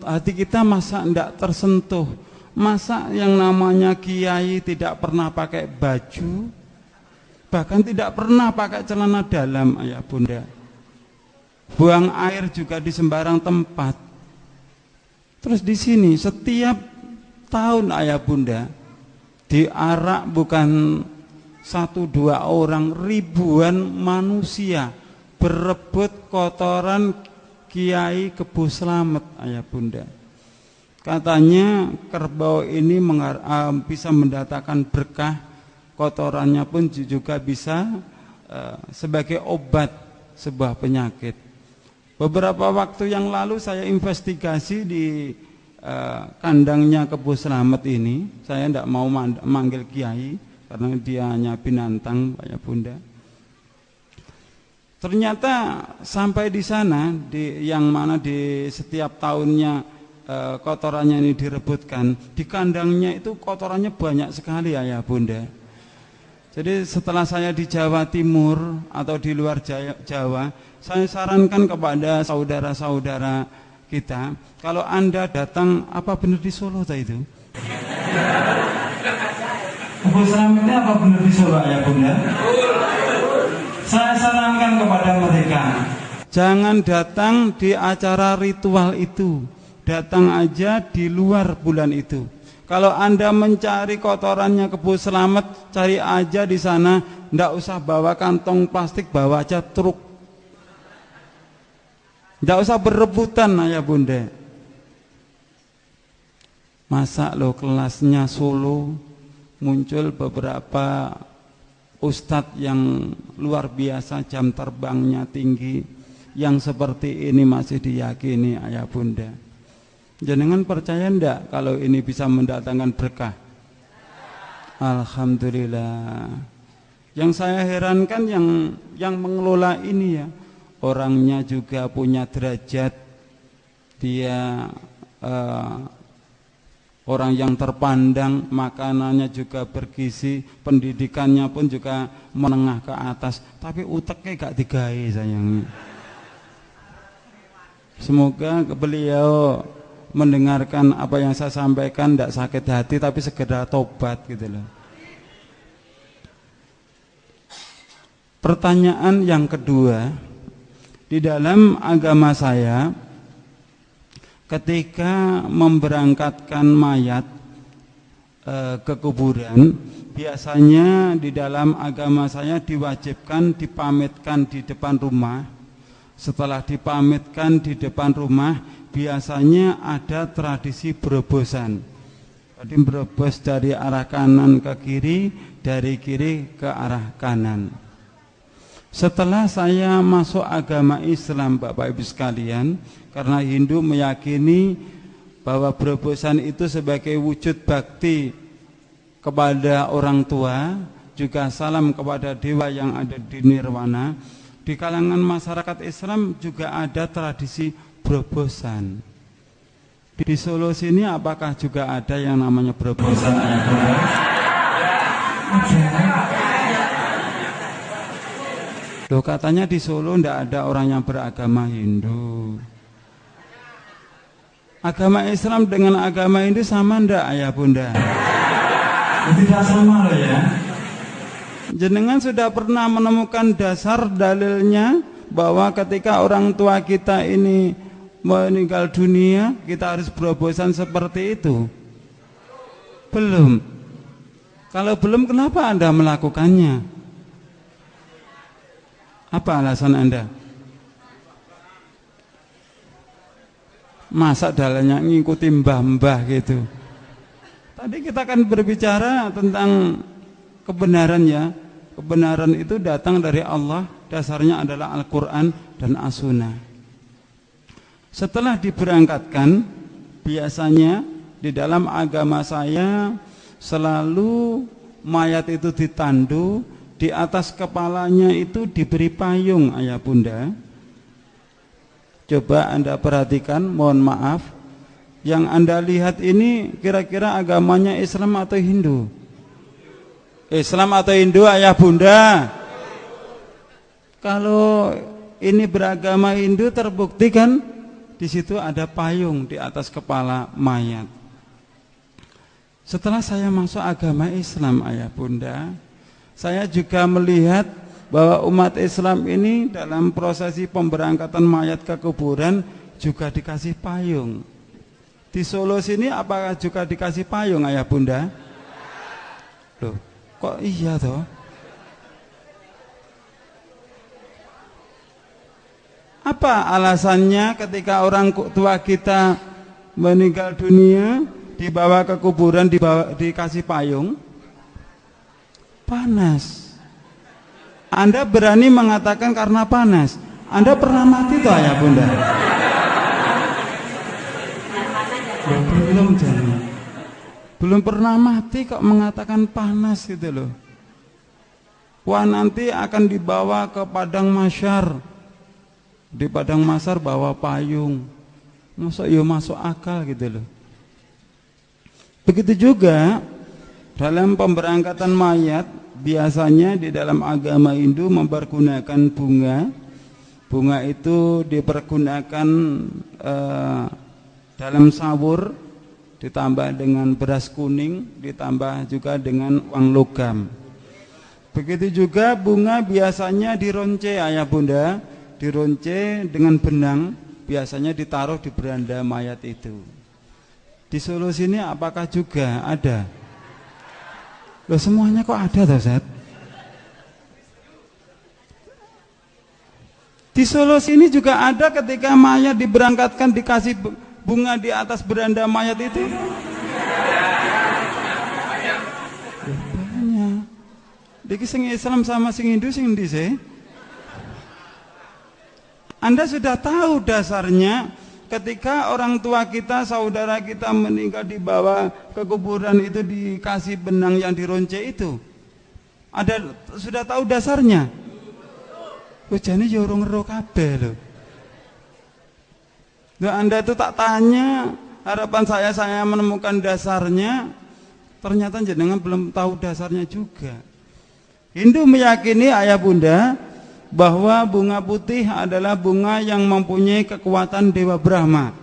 hati kita masa tidak tersentuh? Masa yang namanya kiai tidak pernah pakai baju, bahkan tidak pernah pakai celana dalam, ayah bunda. Buang air juga di sembarang tempat. Terus di sini setiap tahun, ayah bunda, diarak bukan 1-2 orang, ribuan manusia berebut kotoran Kiai Kebo Slamet, ayah bunda. Katanya kerbau ini bisa mendatangkan berkah, kotorannya pun juga bisa sebagai obat sebuah penyakit. Beberapa waktu yang lalu saya investigasi di kandangnya Kebo Slamet ini. Saya tidak mau manggil kiai karena dia hanya binatang, ayah bunda. Ternyata sampai di sana, yang mana di setiap tahunnya kotorannya ini direbutkan, di kandangnya itu kotorannya banyak sekali, ayah bunda. Jadi setelah saya di Jawa Timur atau di luar Jawa, saya sarankan kepada saudara-saudara kita, kalau Anda datang, apa benar di Solo itu? Kebo Slamet ini apa benar di Solo, ayah bunda? Saya sarankan kepada mereka, jangan datang di acara ritual itu, datang aja di luar bulan itu. Kalau Anda mencari kotorannya Kebo Slamet, cari aja di sana, ndak usah bawa kantong plastik, bawa aja truk. Ndak usah berebutan, ayah bunda. Masa lo kelasnya Solo muncul beberapa ustadz yang luar biasa, jam terbangnya tinggi, yang seperti ini masih diyakini, ayah bunda. Jenengan percaya ndak kalau ini bisa mendatangkan berkah? Alhamdulillah. Yang saya herankan yang mengelola ini, ya, orangnya juga punya derajat. Dia orang yang terpandang, makanannya juga bergizi, pendidikannya pun juga menengah ke atas, tapi uteknya gak digawe sayangnya. Semoga beliau mendengarkan apa yang saya sampaikan, tidak sakit hati, tapi segera tobat gitu loh. Pertanyaan yang kedua, di dalam agama saya, ketika memberangkatkan mayat ke kuburan, biasanya di dalam agama saya diwajibkan dipamitkan di depan rumah. Setelah dipamitkan di depan rumah, biasanya ada tradisi berobosan. Jadi berobos dari arah kanan ke kiri, dari kiri ke arah kanan. Setelah saya masuk agama Islam, Bapak Ibu sekalian, karena Hindu meyakini bahwa berobosan itu sebagai wujud bakti kepada orang tua, juga salam kepada dewa yang ada di nirwana. Di kalangan masyarakat Islam juga ada tradisi berobosan. Di Solo sini apakah juga ada yang namanya berobosan? Loh, katanya di Solo tidak ada orang yang beragama Hindu. Agama Islam dengan agama Hindu sama ndak, ayah bunda? Tidak sama loh ya. Jenengan sudah pernah menemukan dasar dalilnya bahwa ketika orang tua kita ini meninggal dunia, kita harus berobosan seperti itu? Belum. Kalau belum, kenapa Anda melakukannya? Apa alasan Anda? Masa dalilnya ngikuti mbah-mbah gitu? Tadi kita akan berbicara tentang kebenaran, ya. Kebenaran itu datang dari Allah, dasarnya adalah Al-Quran dan As-Sunnah. Setelah diberangkatkan, biasanya di dalam agama saya selalu mayat itu ditandu, di atas kepalanya itu diberi payung, ayah bunda. Coba Anda perhatikan, mohon maaf, yang Anda lihat ini kira-kira agamanya Islam atau Hindu? Islam atau Hindu, ayah bunda? Kalau ini beragama Hindu, terbukti kan di situ ada payung di atas kepala mayat. Setelah saya masuk agama Islam, ayah bunda, saya juga melihat bahwa umat Islam ini dalam prosesi pemberangkatan mayat ke kuburan juga dikasih payung. Di Solo sini apakah juga dikasih payung, ayah bunda? Loh, kok iya toh? Apa alasannya ketika orang tua kita meninggal dunia, dibawa ke kuburan, dikasih payung? Panas. Anda berani mengatakan karena panas. Anda pernah mati toh, ayah bunda? Belum, jangan. Belum pernah mati kok mengatakan panas gitu loh. Wah, nanti akan dibawa ke padang mahsyar. Di padang mahsyar bawa payung. Masa ya masuk akal gitu loh. Begitu juga dalam pemberangkatan mayat, biasanya di dalam agama Hindu mempergunakan bunga. Bunga itu dipergunakan dalam sawur, ditambah dengan beras kuning, ditambah juga dengan uang logam. Begitu juga bunga biasanya dironce, ayah bunda, dironce dengan benang, biasanya ditaruh di beranda mayat itu. Di Solo sini apakah juga ada? Loh, semuanya kok ada toh, Zat? Di Solo sini juga ada ketika mayat diberangkatkan dikasih bunga di atas beranda mayat itu. Banyak. Diki sing Islam sama sing Hindu sing endi sih? Anda sudah tahu dasarnya ketika orang tua kita, saudara kita meninggal dibawa ke kuburan itu dikasih benang yang dironce itu. Ada sudah tahu dasarnya? Jane ya urung ero kabeh lho. Nah, Anda itu tak tanya, harapan saya menemukan dasarnya, ternyata jenengan belum tahu dasarnya juga. Hindu meyakini, ayah bunda, bahwa bunga putih adalah bunga yang mempunyai kekuatan Dewa Brahma.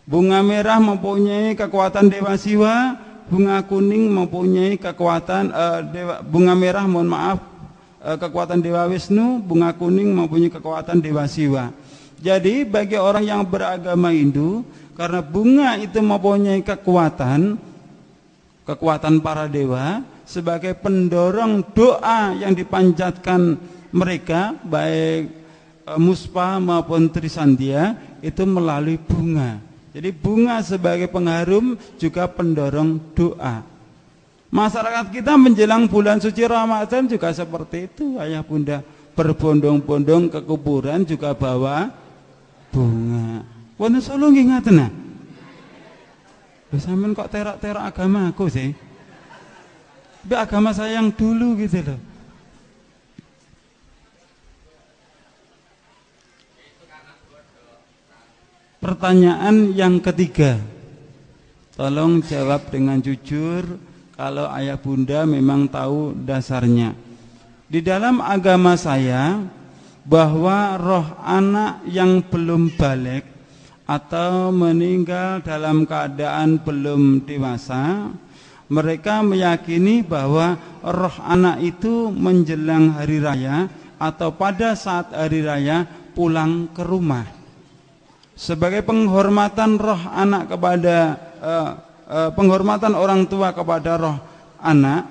Bunga merah mempunyai kekuatan Dewa Siwa, bunga kuning mempunyai kekuatan bunga merah, mohon maaf, kekuatan Dewa Wisnu, bunga kuning mempunyai kekuatan Dewa Siwa. Jadi bagi orang yang beragama Hindu, karena bunga itu mempunyai kekuatan para dewa sebagai pendorong doa yang dipanjatkan mereka, baik muspa maupun trisandia, itu melalui bunga. Jadi bunga sebagai pengharum juga pendorong doa. Masyarakat kita menjelang bulan suci Ramadan juga seperti itu, ayah bunda. Berbondong-bondong ke kuburan juga bawa bunga. Wonten Solo nggih ngaten nah. Lho sampean kok terak-terak agama aku sih? Tapi agama saya yang dulu gitu loh. Pertanyaan yang ketiga, tolong jawab dengan jujur kalau ayah bunda memang tahu dasarnya. Di dalam agama saya, bahwa roh anak yang belum balik atau meninggal dalam keadaan belum dewasa, mereka meyakini bahwa roh anak itu menjelang hari raya atau pada saat hari raya pulang ke rumah. Sebagai penghormatan roh anak kepada penghormatan orang tua kepada roh anak,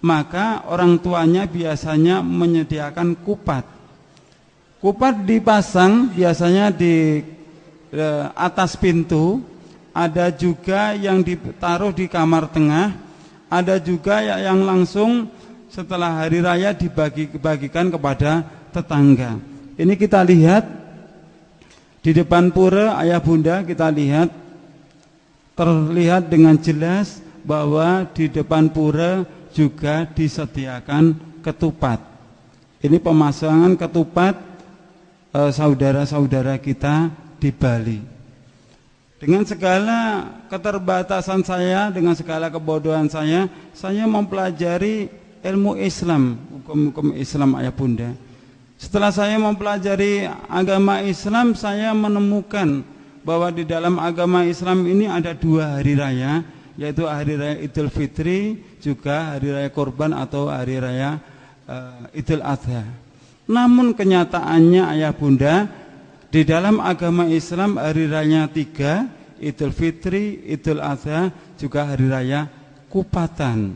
maka orang tuanya biasanya menyediakan kupat. Kupat dipasang biasanya di atas pintu, ada juga yang ditaruh di kamar tengah, ada juga yang langsung setelah hari raya dibagikan kepada tetangga. Ini kita lihat di depan pura, ayah bunda, kita lihat terlihat dengan jelas bahwa di depan pura juga disediakan ketupat. Ini pemasangan ketupat saudara-saudara kita di Bali. Dengan segala keterbatasan saya, dengan segala kebodohan saya mempelajari ilmu Islam, hukum-hukum Islam ayah bunda. Setelah saya mempelajari agama Islam, saya menemukan bahwa di dalam agama Islam ini ada 2 hari raya, yaitu hari raya Idul Fitri, juga hari raya Kurban atau hari raya Idul Adha. Namun kenyataannya ayah bunda, di dalam agama Islam hari raya 3, Idul Fitri, Idul Adha, juga hari raya Kupatan.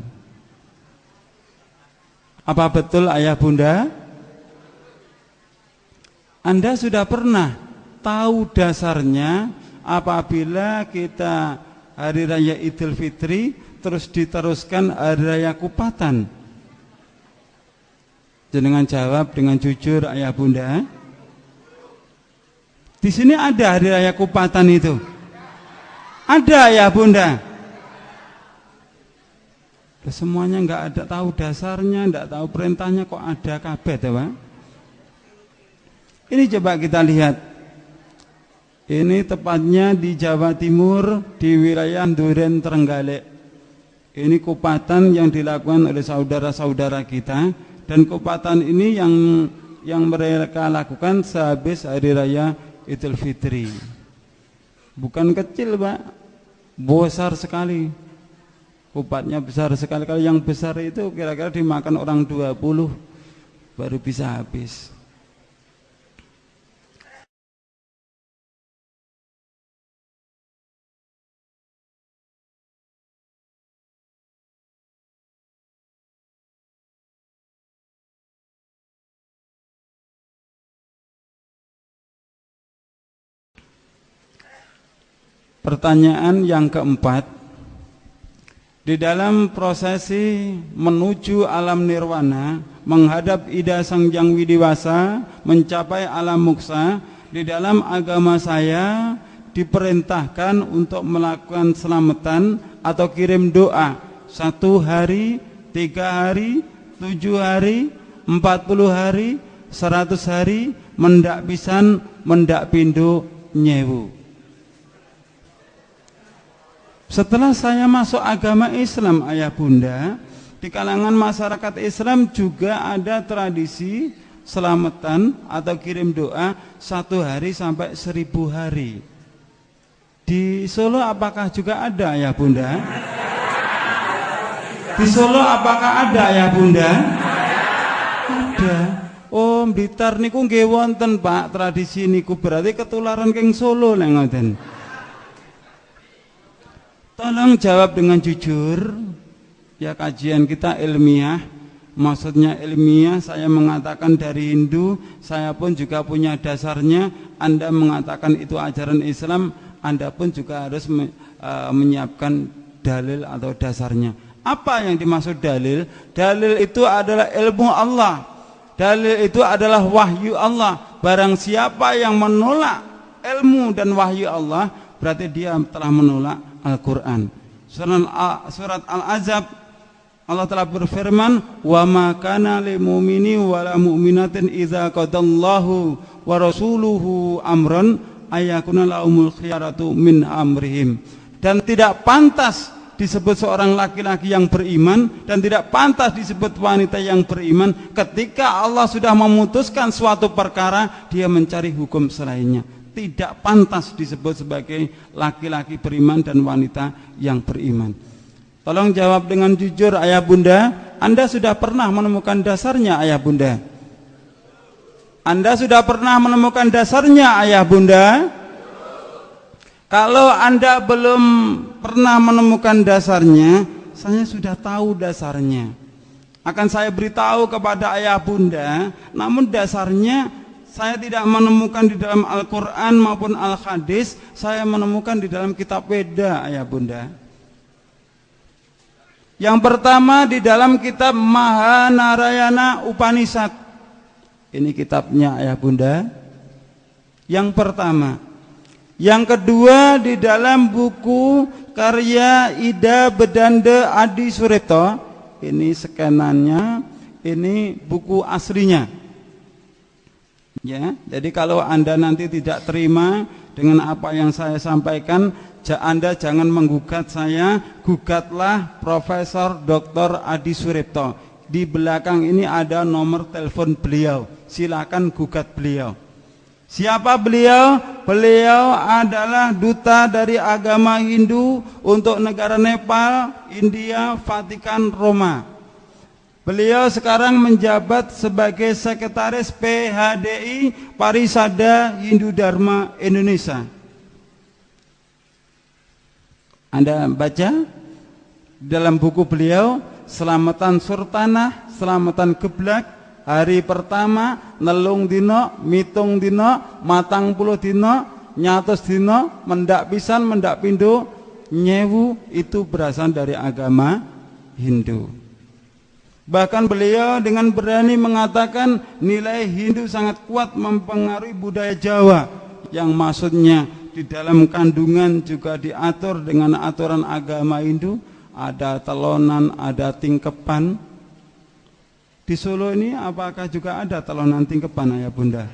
Apa betul ayah bunda? Anda sudah pernah tahu dasarnya apabila kita hari raya Idul Fitri terus diteruskan hari raya Kupatan? Jenengan jawab dengan jujur ayah bunda. Di sini ada hari raya Kupatan itu? Ada ayah bunda? Semuanya nggak ada tahu dasarnya, nggak tahu perintahnya, kok ada kabeh, Pak? Ini coba kita lihat. Ini tepatnya di Jawa Timur, di wilayah Duren Trenggalek. Ini kupatan yang dilakukan oleh saudara-saudara kita. Dan kupatan ini yang mereka lakukan sehabis hari raya Idul Fitri. Bukan kecil, Pak, besar sekali. Kupatnya besar sekali. Kalau yang besar itu kira-kira dimakan orang 20 baru bisa habis. Pertanyaan yang keempat, di dalam prosesi menuju alam nirwana, menghadap Ida Sang Hyang Widiwasa, mencapai alam moksa, di dalam agama saya diperintahkan untuk melakukan selamatan atau kirim doa 1 hari, 3 hari, 7 hari, 40 hari, 100 hari, mendak pisan, mendak pindo, nyewu. Setelah saya masuk agama Islam ayah bunda, di kalangan masyarakat Islam juga ada tradisi selamatan atau kirim doa 1 hari sampai 1000 hari. Di Solo apakah juga ada ayah bunda? Di Solo apakah ada ayah bunda? Ada. Oh, Blitar niku nggih wonten Pak tradisi niku, berarti ketularan keng Solo lek ngoten. Tolong jawab dengan jujur. Ya, kajian kita ilmiah. Maksudnya ilmiah, saya mengatakan dari Hindu, saya pun juga punya dasarnya. Anda mengatakan itu ajaran Islam, Anda pun juga harus menyiapkan dalil atau dasarnya. Apa yang dimaksud dalil? Dalil itu adalah ilmu Allah. Dalil itu adalah wahyu Allah. Barang siapa yang menolak ilmu dan wahyu Allah, berarti dia telah menolak Al-Quran. Surat Al-Azab, Allah telah berfirman, wa ma kana lil mu'mini wa la mu'minatin idza qadallahu wa rasuluhu amran ayakuna lahumul khiyaratu min amrihim. Dan tidak pantas disebut seorang laki-laki yang beriman, dan tidak pantas disebut wanita yang beriman ketika Allah sudah memutuskan suatu perkara, dia mencari hukum selainnya. Tidak pantas disebut sebagai laki-laki beriman dan wanita yang beriman. Tolong jawab dengan jujur ayah bunda. Anda sudah pernah menemukan dasarnya ayah bunda? Anda sudah pernah menemukan dasarnya ayah bunda? Kalau Anda belum pernah menemukan dasarnya, saya sudah tahu dasarnya. Akan saya beritahu kepada ayah bunda, namun dasarnya saya tidak menemukan di dalam Al-Quran maupun Al-Hadis, saya menemukan di dalam kitab Weda ayah bunda. Yang pertama di dalam kitab Mahanarayana Upanishad. Ini kitabnya ayah bunda. Yang pertama. Yang kedua di dalam buku karya Ida Bedanda Adi Suripto. ini skenannya, ini buku aslinya. Ya, jadi kalau Anda nanti tidak terima dengan apa yang saya sampaikan, Anda jangan menggugat saya, gugatlah Profesor Dr. Adi Suripto. Di belakang ini ada nomor telepon beliau. Silakan gugat beliau. Siapa beliau? Beliau adalah duta dari agama Hindu untuk negara Nepal, India, Vatikan, Roma. Beliau sekarang menjabat sebagai sekretaris PHDI Parisada Hindu Dharma Indonesia. Anda baca dalam buku beliau, Selamatan Surtanah, Selamatan Geblak, hari pertama, nelung dino, mitung dino, matang puluh dino, nyatus dino, mendak pisan, mendak pindo, nyewu, itu berasal dari agama Hindu. Bahkan beliau dengan berani mengatakan nilai Hindu sangat kuat mempengaruhi budaya Jawa, yang maksudnya di dalam kandungan juga diatur dengan aturan agama Hindu, ada telonan, ada tingkepan. Di Solo ini apakah juga ada telonan tingkepan, ayah bunda?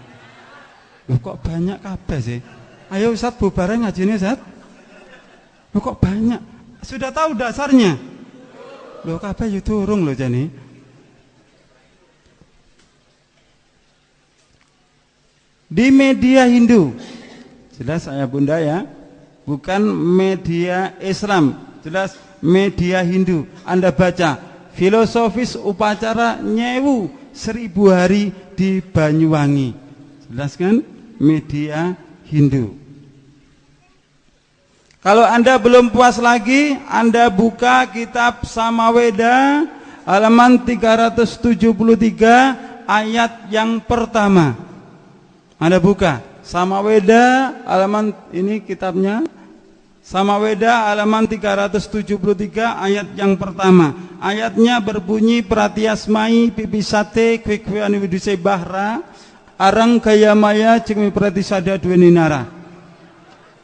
Loh, kok banyak kabeh sih? Ayo Ustaz bubaran ngajinya Ustaz. Loh, kok banyak? Sudah tahu dasarnya? Loh, kabeh yo durung loh jane. Di media Hindu, jelas ayah bunda ya, bukan media Islam, jelas media Hindu. Anda baca filosofis upacara nyewu 1000 hari di Banyuwangi, jelas kan, media Hindu. Kalau Anda belum puas lagi, Anda buka kitab Samaweda halaman 373 ayat yang pertama. Anda buka Samaweda halaman, ini kitabnya Samaweda halaman 373 ayat yang pertama. Ayatnya berbunyi, Pratiasmai pipisate kwekweani widuse bahra arang gaya maya cengmi pratisada dueninara.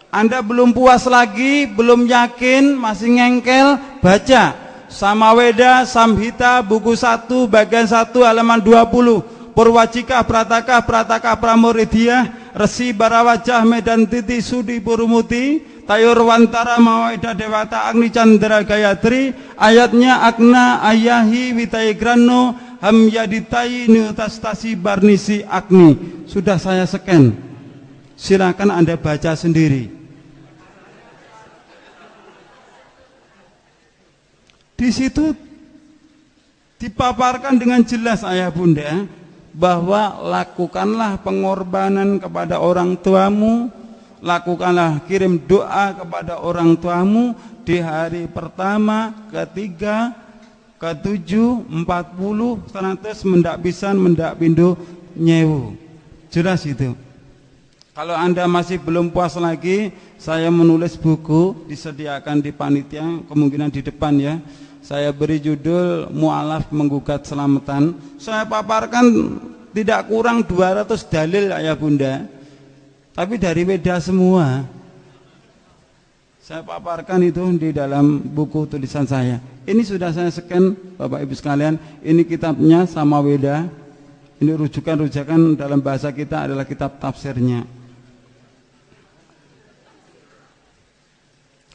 Anda belum puas lagi, belum yakin, masih ngengkel, baca Samaweda Samhita buku 1 bagian 1 halaman 20. Purwajika Prataka Prataka Pramuridiyah Resi Barawajah Medan Titi Sudi Purumuti Tayur Wantara Mawaida Dewata Agni Chandra Gayatri. Ayatnya Agna Ayahi Witaigrano Hamyaditai Nutastasi Barnisi Agni. Sudah saya scan, silakan Anda baca sendiri. Di situ dipaparkan dengan jelas ayah bunda bahwa lakukanlah pengorbanan kepada orang tuamu, lakukanlah kirim doa kepada orang tuamu di hari pertama, ketiga, ke-7, 40, 100, mendak pisan, mendak pindo, nyewu. Jelas itu. Kalau Anda masih belum puas lagi, saya menulis buku, disediakan di panitia, kemungkinan di depan ya. Saya beri judul Mu'alaf Menggugat Selamatan. Saya paparkan tidak kurang 200 dalil ayah bunda, tapi dari Weda semua. Saya paparkan itu di dalam buku tulisan saya. Ini sudah saya scan Bapak Ibu sekalian. Ini kitabnya Samaweda. Ini rujukan-rujukan dalam bahasa kita adalah kitab tafsirnya.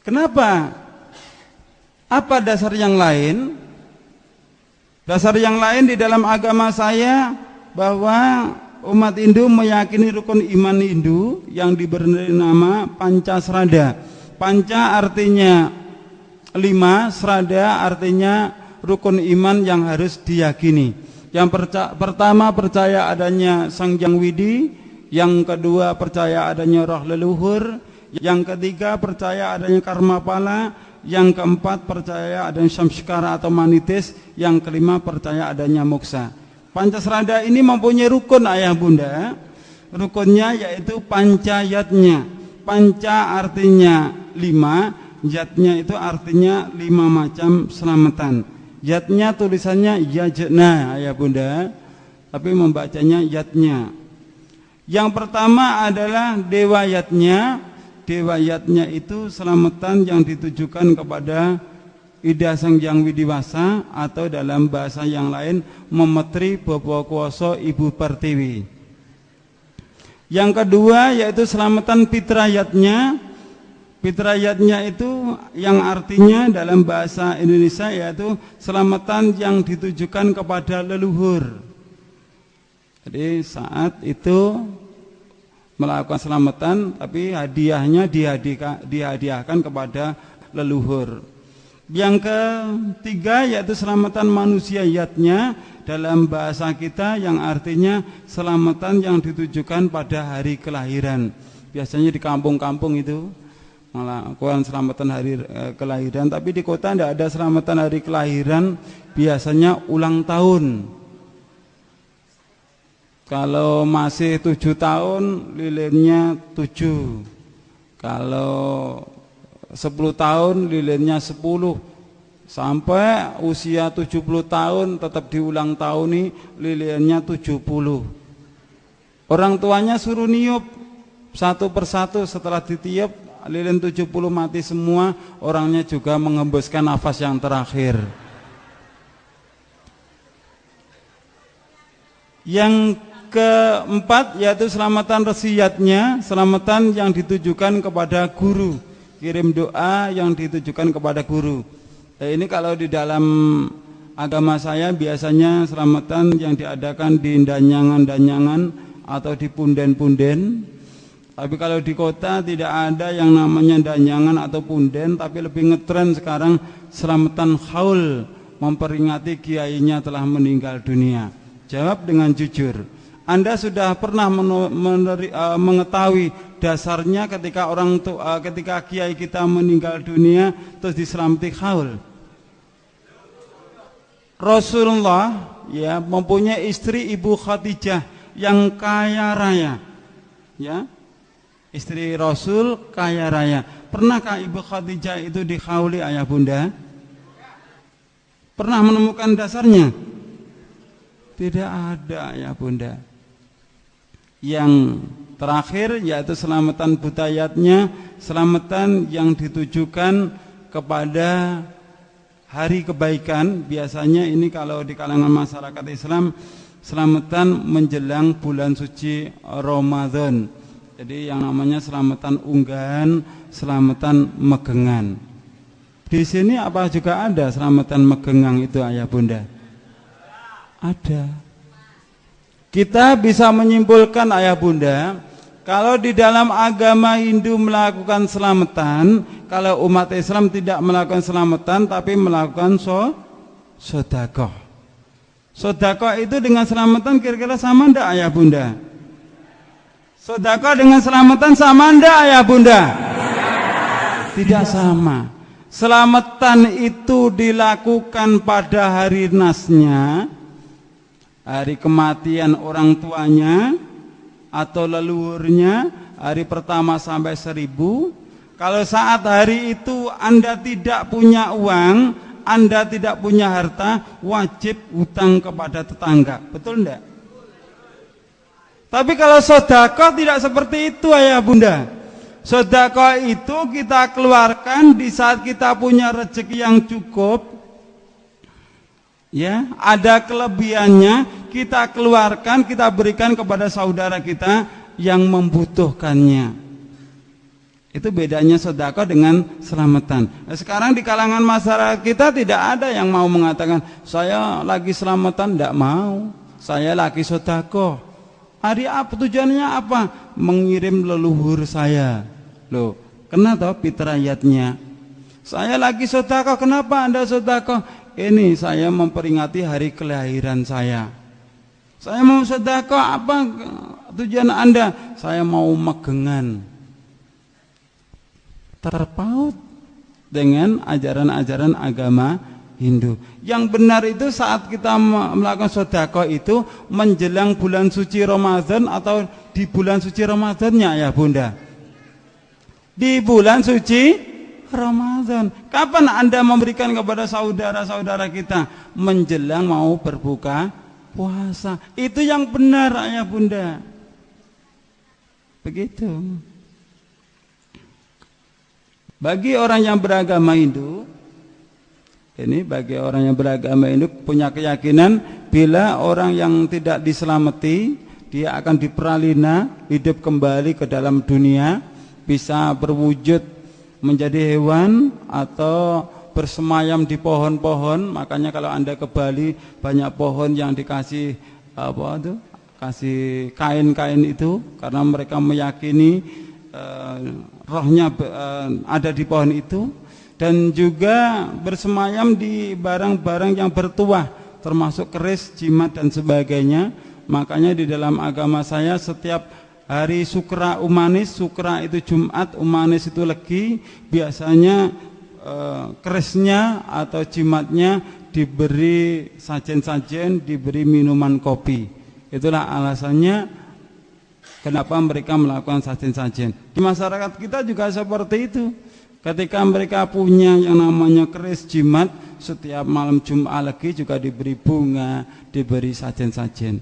Kenapa? Apa dasar yang lain? Dasar yang lain di dalam agama saya bahwa umat Hindu meyakini rukun iman Hindu yang diberi nama Pancasrada. Panca artinya 5, Srada artinya rukun iman yang harus diyakini. Yang pertama percaya adanya Sang Hyang Widi, yang kedua percaya adanya roh leluhur, yang ketiga percaya adanya karma pala, yang keempat percaya adanya samskara atau manitis, yang kelima percaya adanya moksa. Pancasrada ini mempunyai rukun ayah bunda. Rukunnya yaitu pancayatnya. Panca artinya 5, yatnya itu artinya 5 macam selamatan. Yatnya tulisannya yajna ayah bunda, tapi membacanya yatnya. Yang pertama adalah dewa yatnya. Dewa yatnya itu selamatan yang ditujukan kepada Ida Sang Hyang Widiwasa, atau dalam bahasa yang lain memetri Bapa Kuwasa Ibu Pertiwi. Yang kedua yaitu selamatan fitrayatnya. Fitrayatnya itu yang artinya dalam bahasa Indonesia yaitu selamatan yang ditujukan kepada leluhur. Jadi saat itu melakukan selamatan, tapi hadiahnya dihadiahkan kepada leluhur. Yang ketiga yaitu selamatan manusiayatnya dalam bahasa kita, yang artinya selamatan yang ditujukan pada hari kelahiran. Biasanya di kampung-kampung itu melakukan selamatan hari kelahiran, tapi di kota tidak ada selamatan hari kelahiran, biasanya ulang tahun. Kalau masih 7 tahun lilinnya 7, kalau 10 tahun lilinnya 10, sampai usia 70 tahun tetap diulang tahun nih lilinnya 70. Orang tuanya suruh niup satu persatu, setelah ditiup lilin 70 mati semua, orangnya juga mengembuskan nafas yang terakhir. Yang keempat yaitu selamatan resiyatnya, selamatan yang ditujukan kepada guru, kirim doa yang ditujukan kepada guru. Ini kalau di dalam agama saya biasanya selamatan yang diadakan di danyangan-danyangan atau di punden-punden. Tapi kalau di kota tidak ada yang namanya danyangan atau punden, tapi lebih ngetren sekarang selamatan haul, memperingati kiainya telah meninggal dunia. Jawab dengan jujur. Anda sudah pernah mengetahui dasarnya ketika ketika kiai kita meninggal dunia terus diselamati haul? Rasulullah ya mempunyai istri Ibu Khadijah yang kaya raya. Ya. Istri Rasul kaya raya. Pernahkah Ibu Khadijah itu dihauli ayah bunda? Pernah menemukan dasarnya? Tidak ada ayah bunda. Yang terakhir yaitu selamatan budayatnya, selamatan yang ditujukan kepada hari kebaikan. Biasanya ini kalau di kalangan masyarakat Islam, selamatan menjelang bulan suci Ramadan. Jadi yang namanya selamatan unggahan, selamatan megengan. Di sini apa juga ada selamatan megengan itu ayah bunda? Ada. Kita bisa menyimpulkan ayah bunda, kalau di dalam agama Hindu melakukan selamatan, kalau umat Islam tidak melakukan selamatan tapi melakukan sedekah. Sedekah itu dengan selamatan kira-kira sama ndak ayah bunda? Sedekah dengan selamatan sama ndak ayah bunda? Tidak sama. Selamatan itu dilakukan pada hari nasnya, hari kematian orang tuanya atau leluhurnya, hari pertama sampai 1000. Kalau saat hari itu Anda tidak punya uang, Anda tidak punya harta, wajib hutang kepada tetangga. Betul enggak? Tapi kalau sedekah tidak seperti itu ayah bunda. Sedekah itu kita keluarkan di saat kita punya rezeki yang cukup. Ya, ada kelebihannya, kita keluarkan, kita berikan kepada saudara kita yang membutuhkannya. Itu bedanya sedekah dengan selamatan. Nah, sekarang di kalangan masyarakat kita tidak ada yang mau mengatakan saya lagi selamatan, tidak mau. Saya lagi sedekah. Hari apa tujuannya apa? Mengirim leluhur saya. Loh, kenapa fitrayatnya? Saya lagi sedekah, kenapa Anda sedekah? Ini saya memperingati hari kelahiran saya. Saya mau sedekah, apa tujuan Anda? Saya mau megengan. Terpaut dengan ajaran-ajaran agama Hindu. Yang benar itu saat kita melakukan sedekah itu menjelang bulan suci Ramadan atau di bulan suci Ramadannya ya bunda? Di bulan suci Ramadan. Kapan Anda memberikan kepada saudara-saudara kita? Menjelang mau berbuka puasa. Itu yang benar ayah bunda. Begitu. Bagi orang yang beragama Hindu, Ini bagi orang yang beragama Hindu punya keyakinan bila orang yang tidak diselamati dia akan diperalina hidup kembali ke dalam dunia, bisa berwujud menjadi hewan atau bersemayam di pohon-pohon. Makanya kalau Anda ke Bali banyak pohon yang dikasih kasih kain-kain itu karena mereka meyakini rohnya ada di pohon itu. Dan juga bersemayam di barang-barang yang bertuah termasuk keris, jimat dan sebagainya. Makanya di dalam agama saya setiap hari Sukra Umanis, Sukra itu Jumat, Umanis itu Legi, biasanya kerisnya atau jimatnya diberi sajen-sajen, diberi minuman kopi. Itulah alasannya kenapa mereka melakukan sajen-sajen. Di masyarakat kita juga seperti itu. Ketika mereka punya yang namanya keris jimat, setiap malam Jumat Legi juga diberi bunga, diberi sajen-sajen.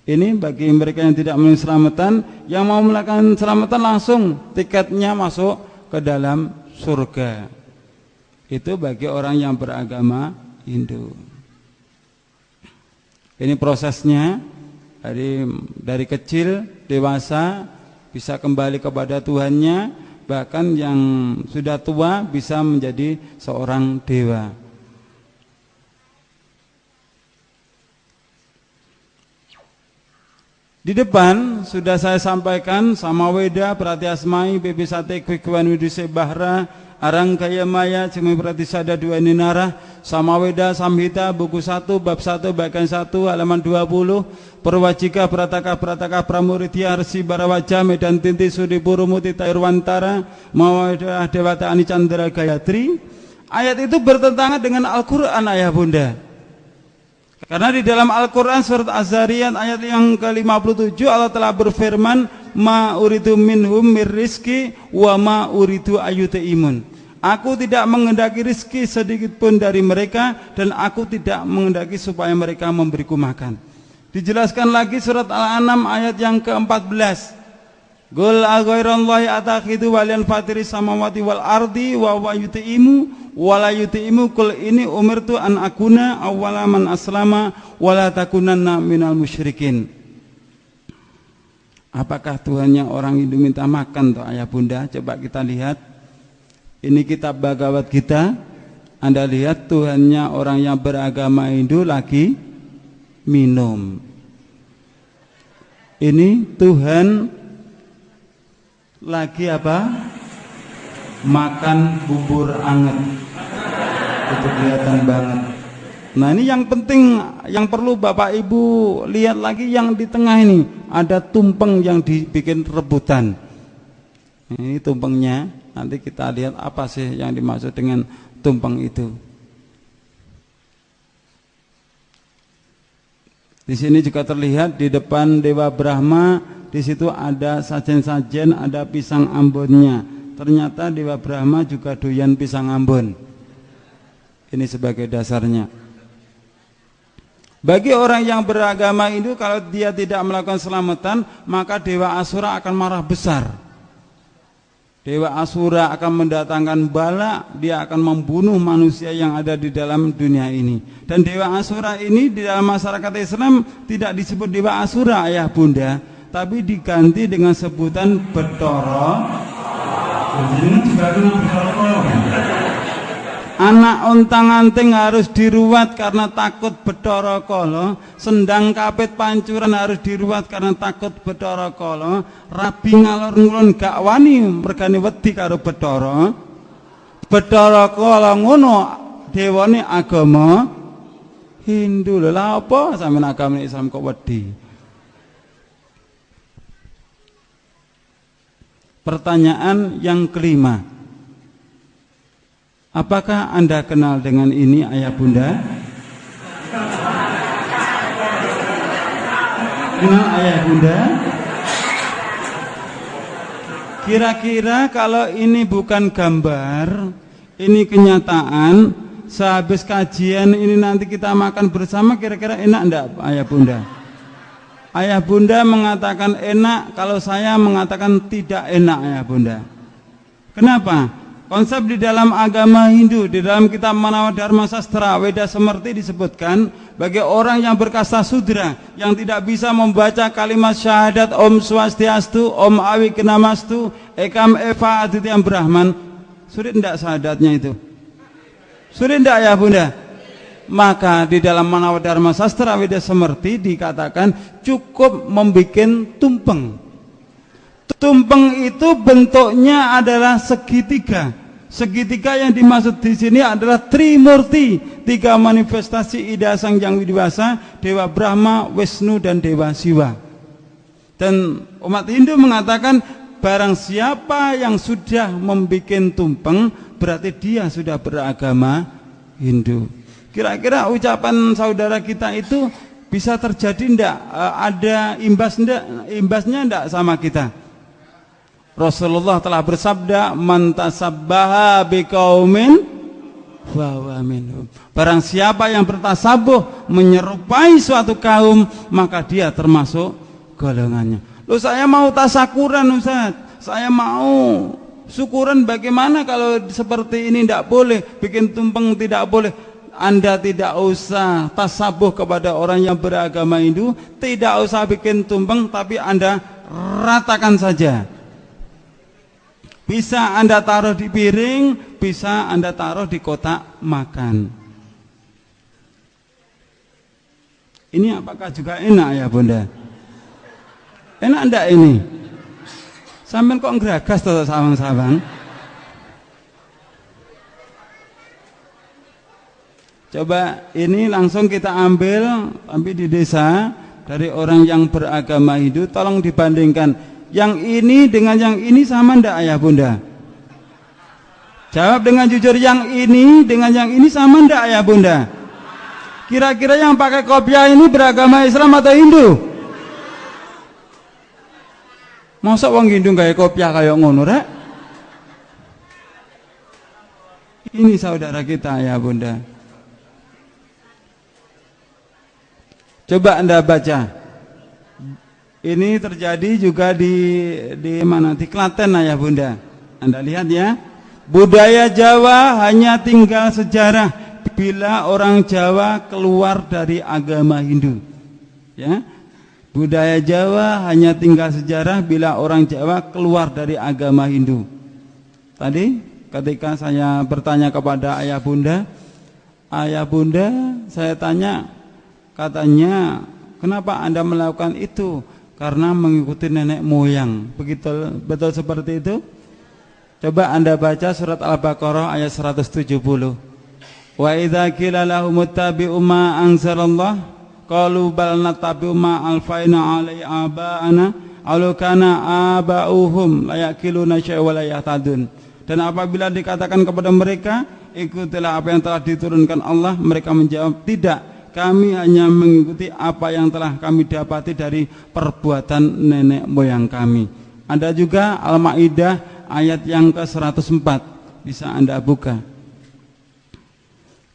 Ini bagi mereka yang tidak mau selamatan, yang mau melakukan selamatan langsung tiketnya masuk ke dalam surga. Itu bagi orang yang beragama Hindu. Ini prosesnya dari kecil dewasa bisa kembali kepada Tuhannya. Bahkan yang sudah tua bisa menjadi seorang dewa. Di depan sudah saya sampaikan Samaweda, Pratyasmai, Bibisate, Kwikwan, Widuse, Bahra, Arangkaya Maya, Cemi Pratisada, Dua Ninara, Samaweda, Samhita, buku 1, bab 1, bagian 1, halaman 20, Perwajika, Prataka, Pramuridya, Arsi, Barawaja, Medan Tinti, Sudi, Purumuti, Tairwantara, Mawada, Dewata, Ani, Chandra, Gayatri. Ayat itu bertentangan dengan Al-Quran, ayah bunda. Karena di dalam Al-Quran surat Az-Zariyat ayat yang ke-57 Allah telah berfirman, Ma uridu minhum mirrizki wa ma uridu ayutaimun. Aku tidak mengendaki rizki sedikit pun dari mereka, dan aku tidak mengendaki supaya mereka memberiku makan. Dijelaskan lagi surat Al-An'am ayat yang ke-14. Qul aghairallahi atakhidu waliyan fatiris samawati wal ardi wa huwa yut'imu wa la yut'imu qul inni umirtu an akuna awwala man aslama wa la takunanna minal musyrikin. Apakah Tuhannya orang Hindu minta makan toh ayah bunda? Coba kita lihat. Ini kitab Bhagavad Gita. Anda lihat Tuhannya orang yang beragama Hindu lagi minum. Ini Tuhan lagi apa? Makan bubur anget. Itu kelihatan banget. Nah ini yang penting, yang perlu Bapak Ibu lihat lagi yang di tengah ini. Ada tumpeng yang dibikin rebutan. Ini tumpengnya. Nanti kita lihat apa sih yang dimaksud dengan tumpeng itu. Di sini juga terlihat di depan Dewa Brahma, di situ ada sajen-sajen, ada pisang ambonnya. Ternyata Dewa Brahma juga doyan pisang ambon. Ini sebagai dasarnya. Bagi orang yang beragama Hindu, kalau dia tidak melakukan selamatan, maka Dewa Asura akan marah besar. Dewa Asura akan mendatangkan bala, dia akan membunuh manusia yang ada di dalam dunia ini. Dan Dewa Asura ini di dalam masyarakat Islam tidak disebut Dewa Asura ayah bunda, tapi diganti dengan sebutan Betoro. Anak ontang-anting harus diruat karena takut Betoro Kala. Sendang kapit pancuran harus diruat karena takut Betoro Kala. Rabi ngalor ngulon gak wani mergane wedi karo Betoro. Betoro Kala ngono dewane agama Hindu. Lha apa sampeyan agama Islam kok wedi? Pertanyaan yang kelima. Apakah Anda kenal dengan ini ayah bunda? Kenal ayah bunda? Kira-kira kalau ini bukan gambar, ini kenyataan, sehabis kajian ini nanti kita makan bersama, kira-kira enak enggak ayah bunda? Ayah bunda mengatakan enak, kalau saya mengatakan tidak enak ayah bunda. Kenapa? Konsep di dalam agama Hindu, di dalam kitab Manawa Dharma Sastra Weda Semerti disebutkan bagi orang yang berkasta sudra yang tidak bisa membaca kalimat syahadat Om Swastiastu, Om Awikenamastu, Ekam Eva Adityam Brahman, sulit tidak syahadatnya itu? Sulit tidak ya Bunda? Maka di dalam Manawa Dharma Sastra Weda Semerti dikatakan cukup membuat tumpeng. Tumpeng itu bentuknya adalah segitiga. Segitiga yang dimaksud di sini adalah Trimurti, 3 manifestasi Ida Sang Hyang Widiwasa, Dewa Brahma, Wisnu dan Dewa Siwa. Dan umat Hindu mengatakan barang siapa yang sudah membuat tumpeng berarti dia sudah beragama Hindu. Kira-kira ucapan saudara kita itu bisa terjadi enggak? Ada imbasnya enggak sama kita? Rasulullah telah bersabda, "Man tasabbaha biqaumin fahuwa minhum." Barang siapa yang bertasabuh menyerupai suatu kaum, maka dia termasuk golongannya. Loh, saya mau tasakuran Ustaz. Saya mau syukuran, bagaimana kalau seperti ini tidak boleh, bikin tumpeng tidak boleh. Anda tidak usah tasabuh kepada orang yang beragama Hindu, tidak usah bikin tumpeng, tapi Anda ratakan saja. Bisa Anda taruh di piring, bisa Anda taruh di kotak makan. Ini apakah juga enak ya Bunda? Enak enggak ini? Sampai kok ngeragas atau sawang-sawang? Coba ini langsung kita ambil, tapi di desa dari orang yang beragama Hindu, tolong dibandingkan. Yang ini dengan yang ini sama ndak ayah Bunda? Jawab dengan jujur, yang ini dengan yang ini sama ndak ayah Bunda? Kira-kira yang pakai kopiah ini beragama Islam atau Hindu? Masa wong Hindu gawe kopiah kayak ngono rek? Ini saudara kita ayah Bunda. Coba Anda baca. Ini terjadi juga di mana? Di Klaten ayah Bunda. Anda lihat ya. Budaya Jawa hanya tinggal sejarah bila orang Jawa keluar dari agama Hindu. Ya. Budaya Jawa hanya tinggal sejarah bila orang Jawa keluar dari agama Hindu. Tadi ketika saya bertanya kepada ayah Bunda, saya tanya, katanya, kenapa Anda melakukan itu? Karena mengikuti nenek moyang. Betul seperti itu? Coba Anda baca surat Al-Baqarah ayat 170. Wa idza qila lahum ittabi'u ma anzalallah qalu bal nattabi'u ma alfaina 'alai aba'ana aw kana aba'uhum la yaqiluna syai'a wa la yahtadun. Dan apabila dikatakan kepada mereka, ikutilah apa yang telah diturunkan Allah, mereka menjawab, tidak. Kami hanya mengikuti apa yang telah kami dapati dari perbuatan nenek moyang kami. Ada juga Al-Maidah ayat yang ke-104. Bisa Anda buka.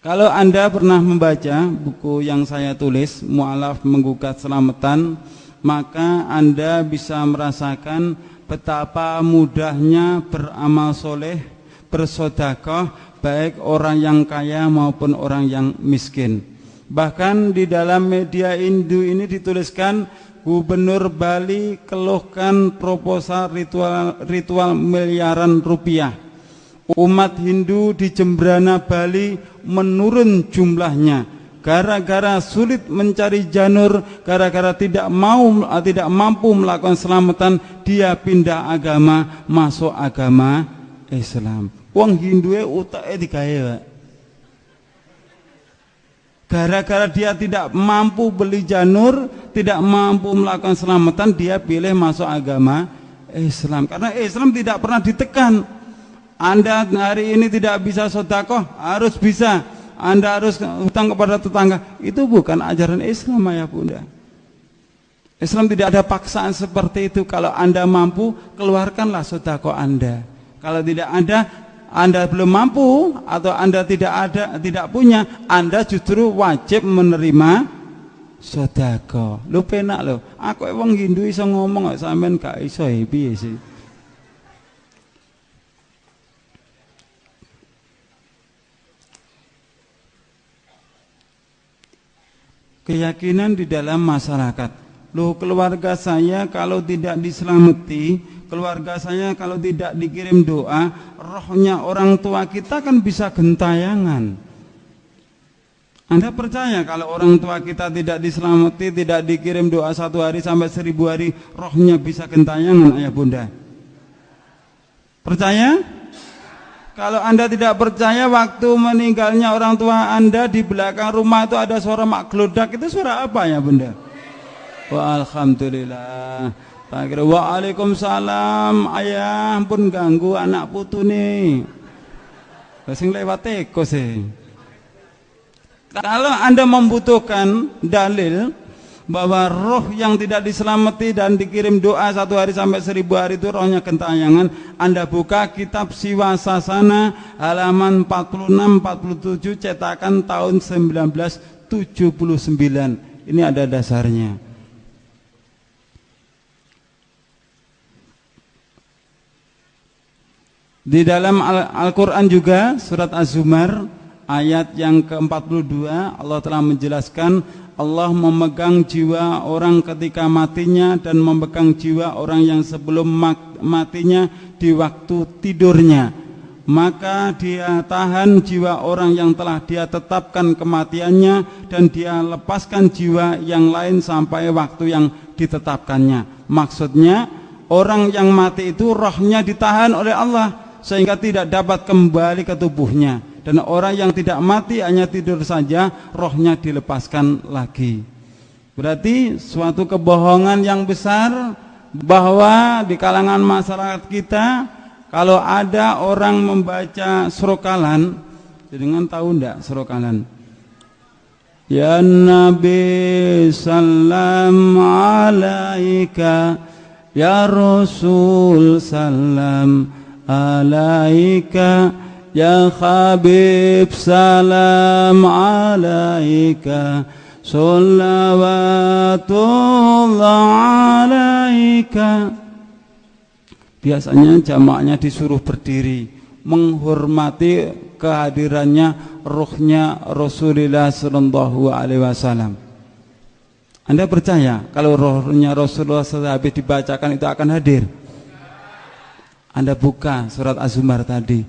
Kalau Anda pernah membaca buku yang saya tulis, Mu'alaf Menggugat Selamatan, maka Anda bisa merasakan betapa mudahnya beramal soleh, bersedekah, baik orang yang kaya maupun orang yang miskin. Bahkan di dalam media Hindu ini dituliskan, Gubernur Bali keluhkan proposal ritual miliaran rupiah. Umat Hindu di Jembrana Bali menurun jumlahnya gara-gara sulit mencari janur, gara-gara tidak mampu melakukan selamatan, dia pindah agama, masuk agama Islam. Wong Hindu utake digawe, Pak. Gara-gara dia tidak mampu beli janur, tidak mampu melakukan selamatan, dia pilih masuk agama Islam. Karena Islam tidak pernah ditekan. Anda hari ini tidak bisa sedekah, harus bisa. Anda harus hutang kepada tetangga. Itu bukan ajaran Islam, ayah Bunda. Islam tidak ada paksaan seperti itu. Kalau Anda mampu, keluarkanlah sedekah Anda. Kalau tidak ada, Anda belum mampu atau Anda tidak punya, Anda justru wajib menerima sedekah. Lu penak lo. Aku wong Hindu iso ngomong kok sampean gak iso piye sih. keyakinan di dalam masyarakat. Loh, keluarga saya kalau tidak diselamati, keluarga saya kalau tidak dikirim doa, rohnya orang tua kita kan bisa gentayangan. Anda percaya kalau orang tua kita tidak diselamati, tidak dikirim doa 1 hari sampai 1000 hari, rohnya bisa gentayangan, ayah bunda? Percaya? Kalau Anda tidak percaya, waktu meninggalnya orang tua Anda di belakang rumah itu ada suara mak gelodak, itu suara apa ya bunda? Wa alhamdulillah. Tak kira waalaikumsalam, ayah ampun ganggu anak putu nih. Sing lewat teko sih. Kalau Anda membutuhkan dalil bahwa roh yang tidak diselamati dan dikirim doa 1 hari sampai 1000 hari itu rohnya gentayangan, Anda buka kitab Siwasasana halaman 46-47 cetakan tahun 1979. Ini ada dasarnya. Di dalam Al-Quran juga surat Az-Zumar ayat yang ke-42 Allah telah menjelaskan Allah memegang jiwa orang ketika matinya dan memegang jiwa orang yang sebelum matinya di waktu tidurnya. Maka dia tahan jiwa orang yang telah dia tetapkan kematiannya dan dia lepaskan jiwa yang lain sampai waktu yang ditetapkannya. Maksudnya orang yang mati itu rohnya ditahan oleh Allah sehingga tidak dapat kembali ke tubuhnya, dan orang yang tidak mati hanya tidur saja, rohnya dilepaskan lagi. Berarti suatu kebohongan yang besar bahwa di kalangan masyarakat kita kalau ada orang membaca surokalan, dengan tahu enggak surokalan? Ya Nabi salam alaika, ya Rasul salam alaika, ya Habib salam alaika, sholawatullah alaika. Biasanya jamaknya disuruh berdiri menghormati kehadirannya ruhnya Rasulullah sallallahu alaihi wasallam. Anda percaya kalau rohnya Rasulullah SAW dibacakan itu akan hadir? Anda buka surat Az-Zumar tadi,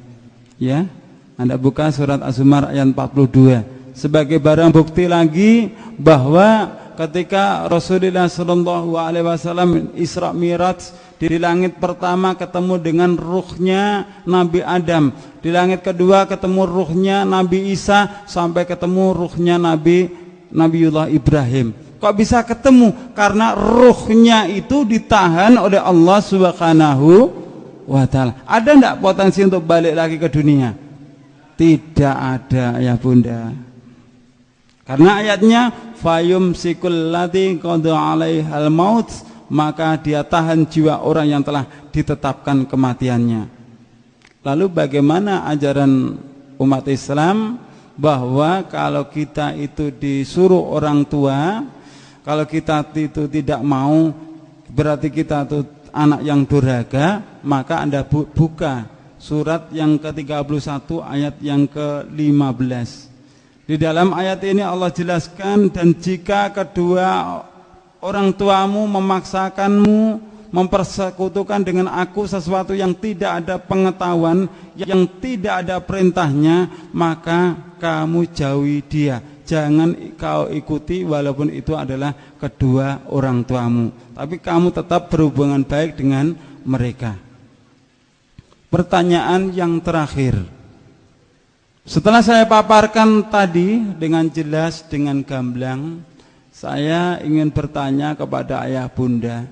ya. Anda buka surat Az-Zumar ayat 42 sebagai barang bukti lagi bahwa ketika Rasulullah sallallahu alaihi wasallam Isra Mi'raj di langit pertama ketemu dengan ruhnya Nabi Adam, di langit kedua ketemu ruhnya Nabi Isa, sampai ketemu ruhnya Nabiullah Ibrahim. Kok bisa ketemu? Karena ruhnya itu ditahan oleh Allah Subhanahu wa ta'ala. Ada enggak potensi untuk balik lagi ke dunia? Tidak ada ya bunda. Karena ayatnya fayum sikul lati qada alaihal maut, maka dia tahan jiwa orang yang telah ditetapkan kematiannya. Lalu bagaimana ajaran umat Islam bahwa kalau kita itu disuruh orang tua, kalau kita itu tidak mau, berarti kita itu anak yang durhaka. Maka Anda buka surat yang ke-31 ayat yang ke-15. Di dalam ayat ini Allah jelaskan, dan jika kedua orang tuamu memaksakanmu mempersekutukan dengan aku sesuatu yang tidak ada pengetahuan, yang tidak ada perintahnya, maka kamu jauhi dia. Jangan kau ikuti walaupun itu adalah kedua orang tuamu, tapi kamu tetap berhubungan baik dengan mereka. Pertanyaan yang terakhir, setelah saya paparkan tadi dengan jelas, dengan gamblang, saya ingin bertanya kepada ayah bunda,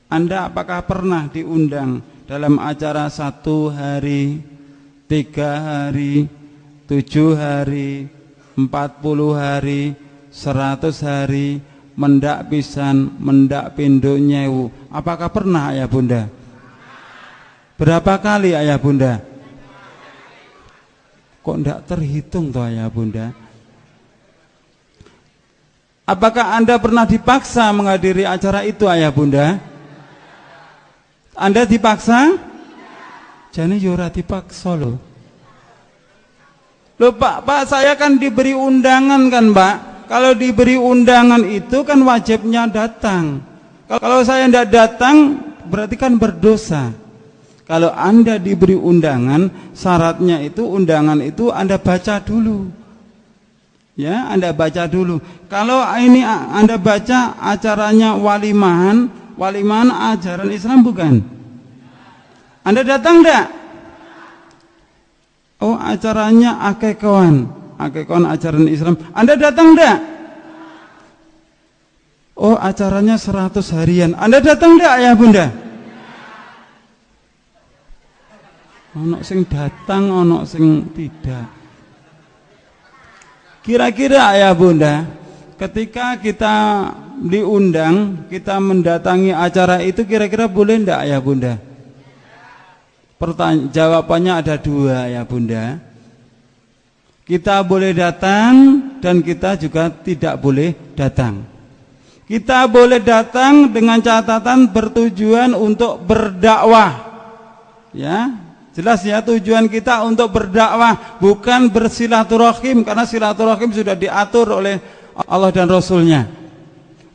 Anda apakah pernah diundang dalam acara 1 hari, 3 hari, 7 hari, 40 hari, 100 hari, mendak pisan, mendak pindo nyewu? Apakah pernah ayah bunda? Berapa kali ayah bunda? Kok ndak terhitung toh ayah bunda? Apakah Anda pernah dipaksa menghadiri acara itu ayah bunda? Anda dipaksa? Jane yo ora dipaksa loh. Loh pak, saya kan diberi undangan kan pak. Kalau diberi undangan itu kan wajibnya datang. Kalau saya tidak datang berarti kan berdosa. Kalau Anda diberi undangan, syaratnya itu undangan itu Anda baca dulu. Ya, Anda baca dulu. Kalau ini Anda baca acaranya walimahan ajaran Islam bukan? Anda datang enggak? Oh, acaranya akekawan ajaran Islam. Anda datang enggak? Oh, acaranya 100 harian. Anda datang enggak, Ayah Bunda? Ono sing datang, ono sing tidak. Kira-kira Ayah Bunda, ketika kita diundang, kita mendatangi acara itu kira-kira boleh enggak Ayah Bunda? Jawabannya ada 2 Ayah Bunda. Kita boleh datang dan kita juga tidak boleh datang. Kita boleh datang dengan catatan bertujuan untuk berdakwah. Ya, jelas ya, tujuan kita untuk berdakwah, bukan bersilaturahim, karena silaturahim sudah diatur oleh Allah dan Rasulnya.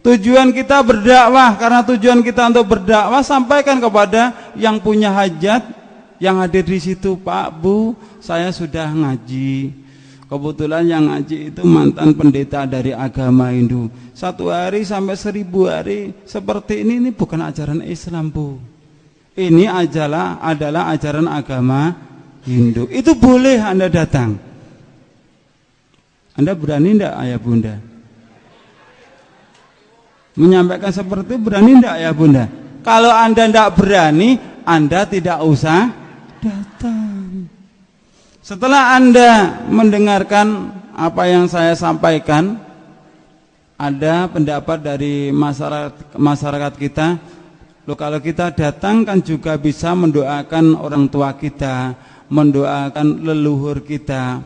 Tujuan kita berdakwah, karena tujuan kita untuk berdakwah, sampaikan kepada yang punya hajat, yang hadir di situ. Pak, Bu, saya sudah ngaji. Kebetulan yang ngaji itu mantan pendeta dari agama Hindu. 1 hari sampai 1000 hari seperti ini bukan ajaran Islam, Bu. Ini adalah ajaran agama Hindu. Itu boleh Anda datang. Anda berani enggak Ayah Bunda? Menyampaikan seperti itu berani enggak Ayah Bunda? Kalau Anda enggak berani, Anda tidak usah datang. Setelah Anda mendengarkan apa yang saya sampaikan, ada pendapat dari masyarakat kita, loh, kalau kita datang kan juga bisa mendoakan orang tua kita, mendoakan leluhur kita.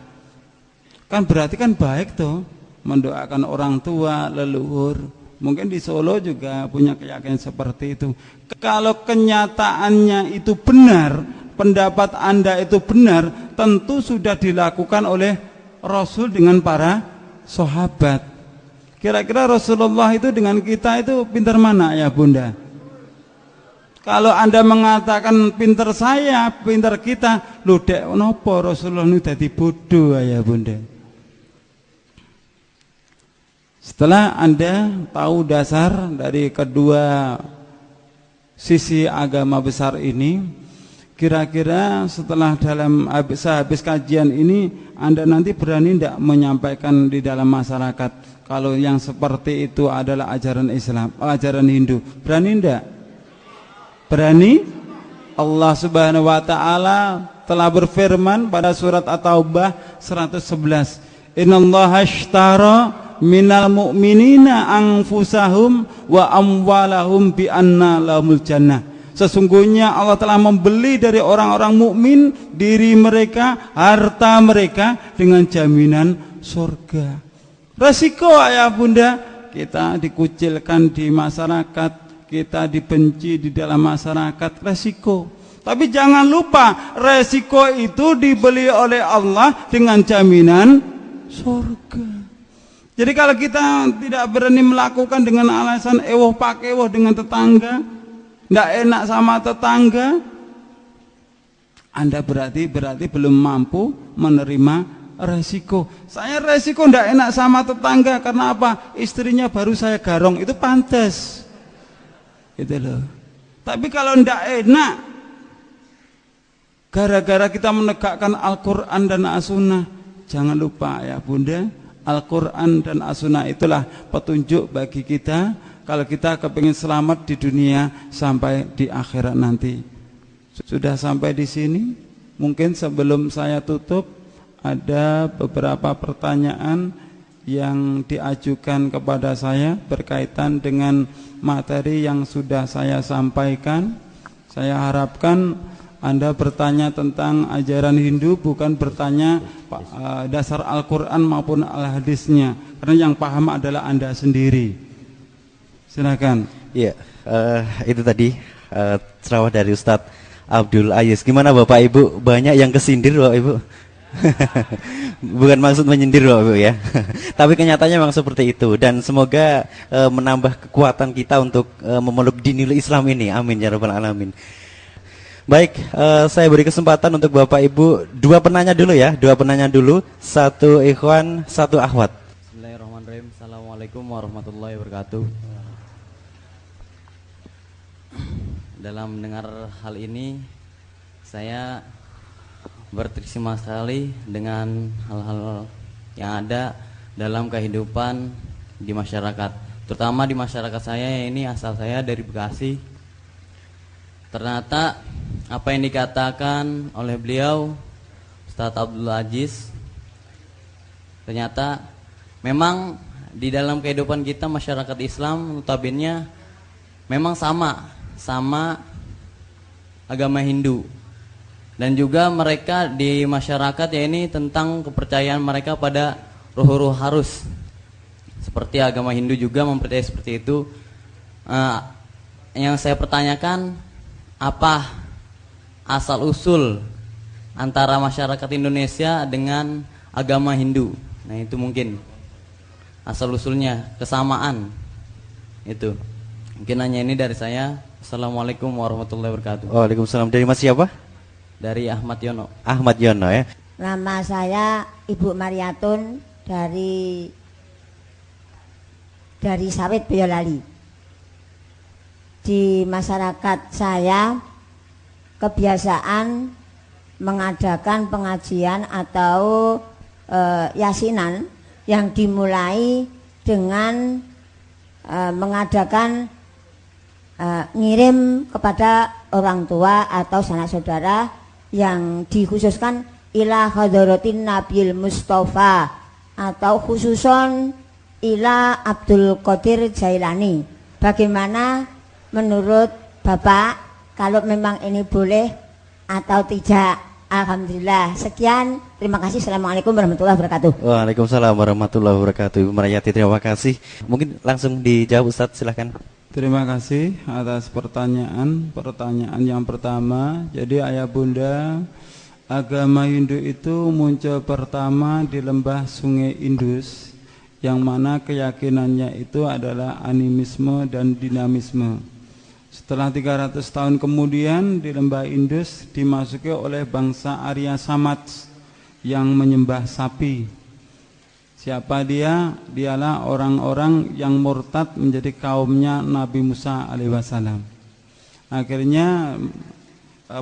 Kan berarti kan baik tuh, mendoakan orang tua, leluhur. Mungkin di Solo juga punya keyakinan seperti itu. Kalau kenyataannya itu benar, pendapat Anda itu benar, tentu sudah dilakukan oleh Rasul dengan para sahabat. Kira-kira Rasulullah itu dengan kita itu pintar mana ya Bunda? Kalau Anda mengatakan pintar saya, pintar kita, lho dek nopo Rasulullah ini dadi bodoh ya Bunda. Setelah Anda tahu dasar dari kedua sisi agama besar ini, kira-kira setelah sehabis kajian ini Anda nanti berani tidak menyampaikan di dalam masyarakat kalau yang seperti itu adalah ajaran Islam, ajaran Hindu? Berani tidak? Berani? Allah Subhanahu wa taala telah berfirman pada surat At-Taubah 111, "Innallaha ashtara minal mu'minina anfusahum wa amwalahum bi anna lahumul jannah." Sesungguhnya Allah telah membeli dari orang-orang mukmin diri mereka, harta mereka dengan jaminan surga. Resiko Ayah Bunda, kita dikucilkan di masyarakat, kita dibenci di dalam masyarakat, resiko. Tapi jangan lupa, resiko itu dibeli oleh Allah dengan jaminan surga. Jadi kalau kita tidak berani melakukan dengan alasan ewoh pakewoh dengan tetangga, tidak enak sama tetangga, Anda berarti belum mampu menerima resiko. Saya resiko tidak enak sama tetangga karena apa? Istrinya baru saya garong, itu pantas, gitu loh. Tapi kalau tidak enak gara-gara kita menegakkan Al-Quran dan As-Sunnah, jangan lupa ya Bunda, Al-Quran dan As-Sunnah itulah petunjuk bagi kita kalau kita kepingin selamat di dunia sampai di akhirat nanti. Sudah sampai di sini. Mungkin sebelum saya tutup, ada beberapa pertanyaan yang diajukan kepada saya berkaitan dengan materi yang sudah saya sampaikan. Saya harapkan Anda bertanya tentang ajaran Hindu, bukan bertanya dasar Al-Quran maupun Al-Hadisnya, karena yang paham adalah Anda sendiri. Silakan. Iya, itu tadi ceramah dari Ustadz Abdul Aziz. Gimana Bapak Ibu? Banyak yang kesindir Bapak Ibu? Bukan maksud menyindir loh Bu ya. Tapi kenyataannya memang seperti itu. Dan semoga menambah kekuatan kita untuk memeluk dinil Islam ini. Amin ya rabbal alamin. Baik, saya beri kesempatan untuk Bapak Ibu. Dua penanya dulu ya. Satu ikhwan, satu akhwat. Bismillahirrahmanirrahim. Assalamualaikum warahmatullahi wabarakatuh. Dalam mendengar hal ini, saya berterima sekali dengan hal-hal yang ada dalam kehidupan di masyarakat, terutama di masyarakat saya ini. Asal saya dari Bekasi. Ternyata apa yang dikatakan oleh beliau Ustadz Abdul Aziz, ternyata memang di dalam kehidupan kita masyarakat Islam notabene memang sama agama Hindu. Dan juga mereka di masyarakat ya ini tentang kepercayaan mereka pada ruh-ruh harus. Seperti agama Hindu juga mempercayai seperti itu. Yang saya pertanyakan, apa asal usul antara masyarakat Indonesia dengan agama Hindu? Nah itu mungkin asal usulnya, kesamaan itu. Mungkin hanya ini dari saya. Assalamualaikum warahmatullahi wabarakatuh. Waalaikumsalam. Dari Mas siapa? Dari Ahmad Yono. Ahmad Yono ya. Nama saya Ibu Mariatun dari Sawit Boyolali. Di masyarakat saya kebiasaan mengadakan pengajian atau yasinan yang dimulai dengan mengadakan ngirim kepada orang tua atau sanak saudara yang dikhususkan ila hadratin Nabil Mustafa atau khususon ila Abdul Qadir Jailani. Bagaimana menurut Bapak, kalau memang ini boleh atau tidak? Alhamdulillah. Sekian, terima kasih. Assalamualaikum warahmatullahi wabarakatuh. Waalaikumsalam warahmatullahi wabarakatuh. Ibu Mariyati, terima kasih. Mungkin langsung dijawab Ustadz, silahkan. Terima kasih atas pertanyaan. Pertanyaan yang pertama, jadi ayah bunda, agama Hindu itu muncul pertama di lembah Sungai Indus, yang mana keyakinannya itu adalah animisme dan dinamisme. Setelah 300 tahun kemudian di lembah Indus dimasuki oleh bangsa Arya Samad yang menyembah sapi. Siapa dia? Dialah orang-orang yang murtad menjadi kaumnya Nabi Musa alaihissalam. Akhirnya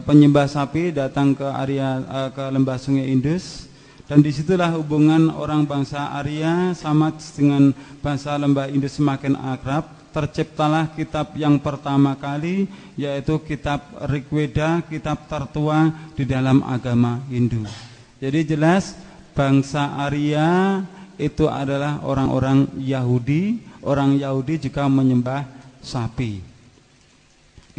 penyembah sapi datang ke lembah Sungai Indus, dan disitulah hubungan orang bangsa Arya Samad dengan bangsa lembah Indus semakin akrab. Terciptalah kitab yang pertama kali, yaitu kitab Rigveda, kitab tertua di dalam agama Hindu. Jadi jelas bangsa Arya itu adalah orang-orang Yahudi. Orang Yahudi juga menyembah sapi.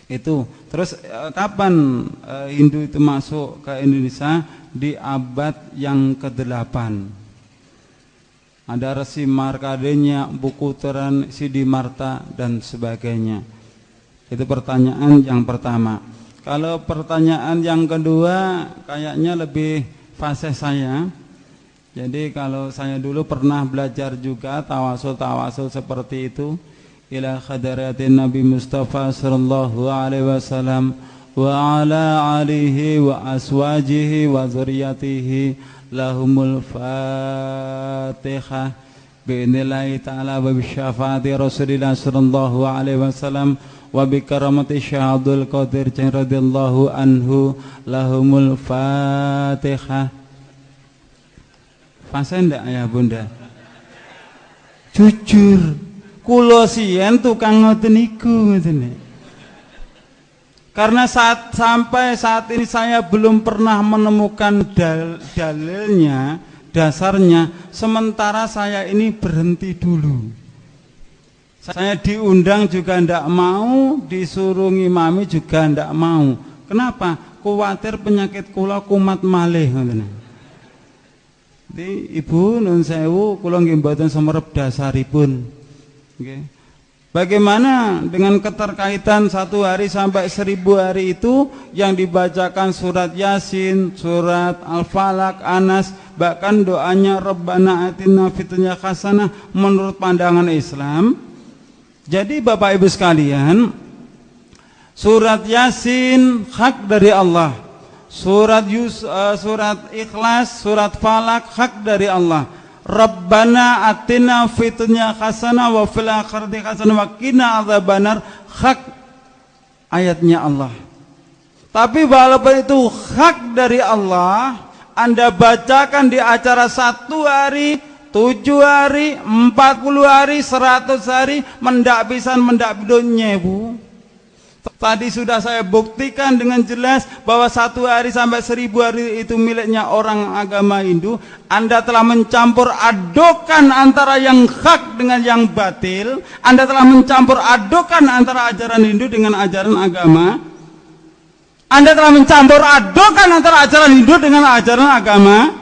Itu. Terus kapan Hindu itu masuk ke Indonesia? Di abad yang ke-8. Ada Resi Markadenya, buku Teran Siddhimarta dan sebagainya. Itu pertanyaan yang pertama. Kalau pertanyaan yang kedua kayaknya lebih fase saya. Jadi kalau saya dulu pernah belajar juga tawasul seperti itu, ila khadaratin Nabi Mustafa sallallahu alaihi wasallam wa ala alihi wa aswajihi wa zuriyatihi lahumul fatihah bi'inillahi ta'ala wa bisyafaati Rasulillah sallallahu alaihi wasallam wa bikaramati Syahadul Qadir radhiyallahu anhu lahumul fatihah. Fase ndak ayah bunda? Jujur, kula siyen tukang ngoten niku ngoten. Karena sampai saat ini saya belum pernah menemukan dalilnya, dasarnya. Sementara saya ini berhenti dulu. Saya diundang juga ndak mau, disuruh ngimami juga ndak mau. Kenapa? Kuwatir penyakit kula kumat malih ngoten. Di Ibu nun sewu kula nggih mboten semerep dasaripun. Nggih. Bagaimana dengan keterkaitan 1 hari sampai 1000 hari itu yang dibacakan surat Yasin, surat Al-Falaq, Anas, bahkan doanya Rabbana atina fid dunya hasanah menurut pandangan Islam. Jadi Bapak Ibu sekalian, surat Yasin hak dari Allah, surat Ikhlas, surat Falaq hak dari Allah. Rabbana atina fid dunya hasanah wa fil akhirati hasanah wa qina adzabannar hak ayatnya Allah. Tapi walaupun itu hak dari Allah, Anda bacakan di acara 1 hari, 7 hari, 40 hari, 100 hari, mendak pisan mendak bidonnya, Bu. Tadi sudah saya buktikan dengan jelas bahwa 1 hari sampai 1000 hari itu miliknya orang agama Hindu. Anda telah mencampur adukan antara yang hak dengan yang batil. Anda telah mencampur adukan antara ajaran Hindu dengan ajaran agama. Anda telah mencampur adukan antara ajaran Hindu dengan ajaran agama.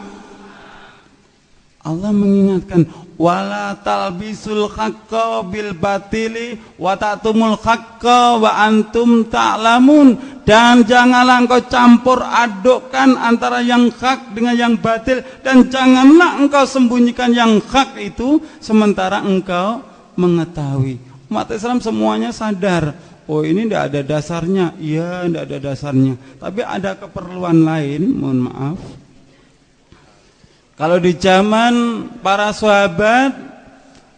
Allah mengingatkan, wala talbisul haqqa bil batili wa ta'tumul haqqa wa antum ta'lamun. Dan janganlah engkau campur adukkan antara yang hak dengan yang batil, dan janganlah engkau sembunyikan yang hak itu sementara engkau mengetahui. Umat Islam semuanya sadar, oh ini tidak ada dasarnya. Iya, tidak ada dasarnya, tapi ada keperluan lain. Mohon maaf, kalau di zaman para sahabat,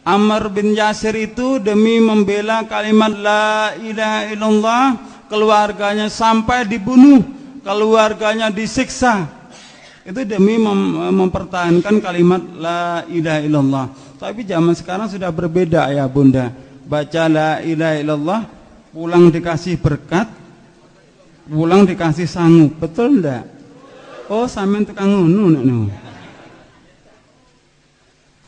Ammar bin Yasir itu demi membela kalimat la ilaha illallah, keluarganya sampai dibunuh, keluarganya disiksa. Itu demi mempertahankan kalimat la ilaha illallah. Tapi zaman sekarang sudah berbeda ya Bunda. Baca la ilaha illallah, pulang dikasih berkat, pulang dikasih sanggup. Betul enggak? Oh, sampean tukang ngono nek.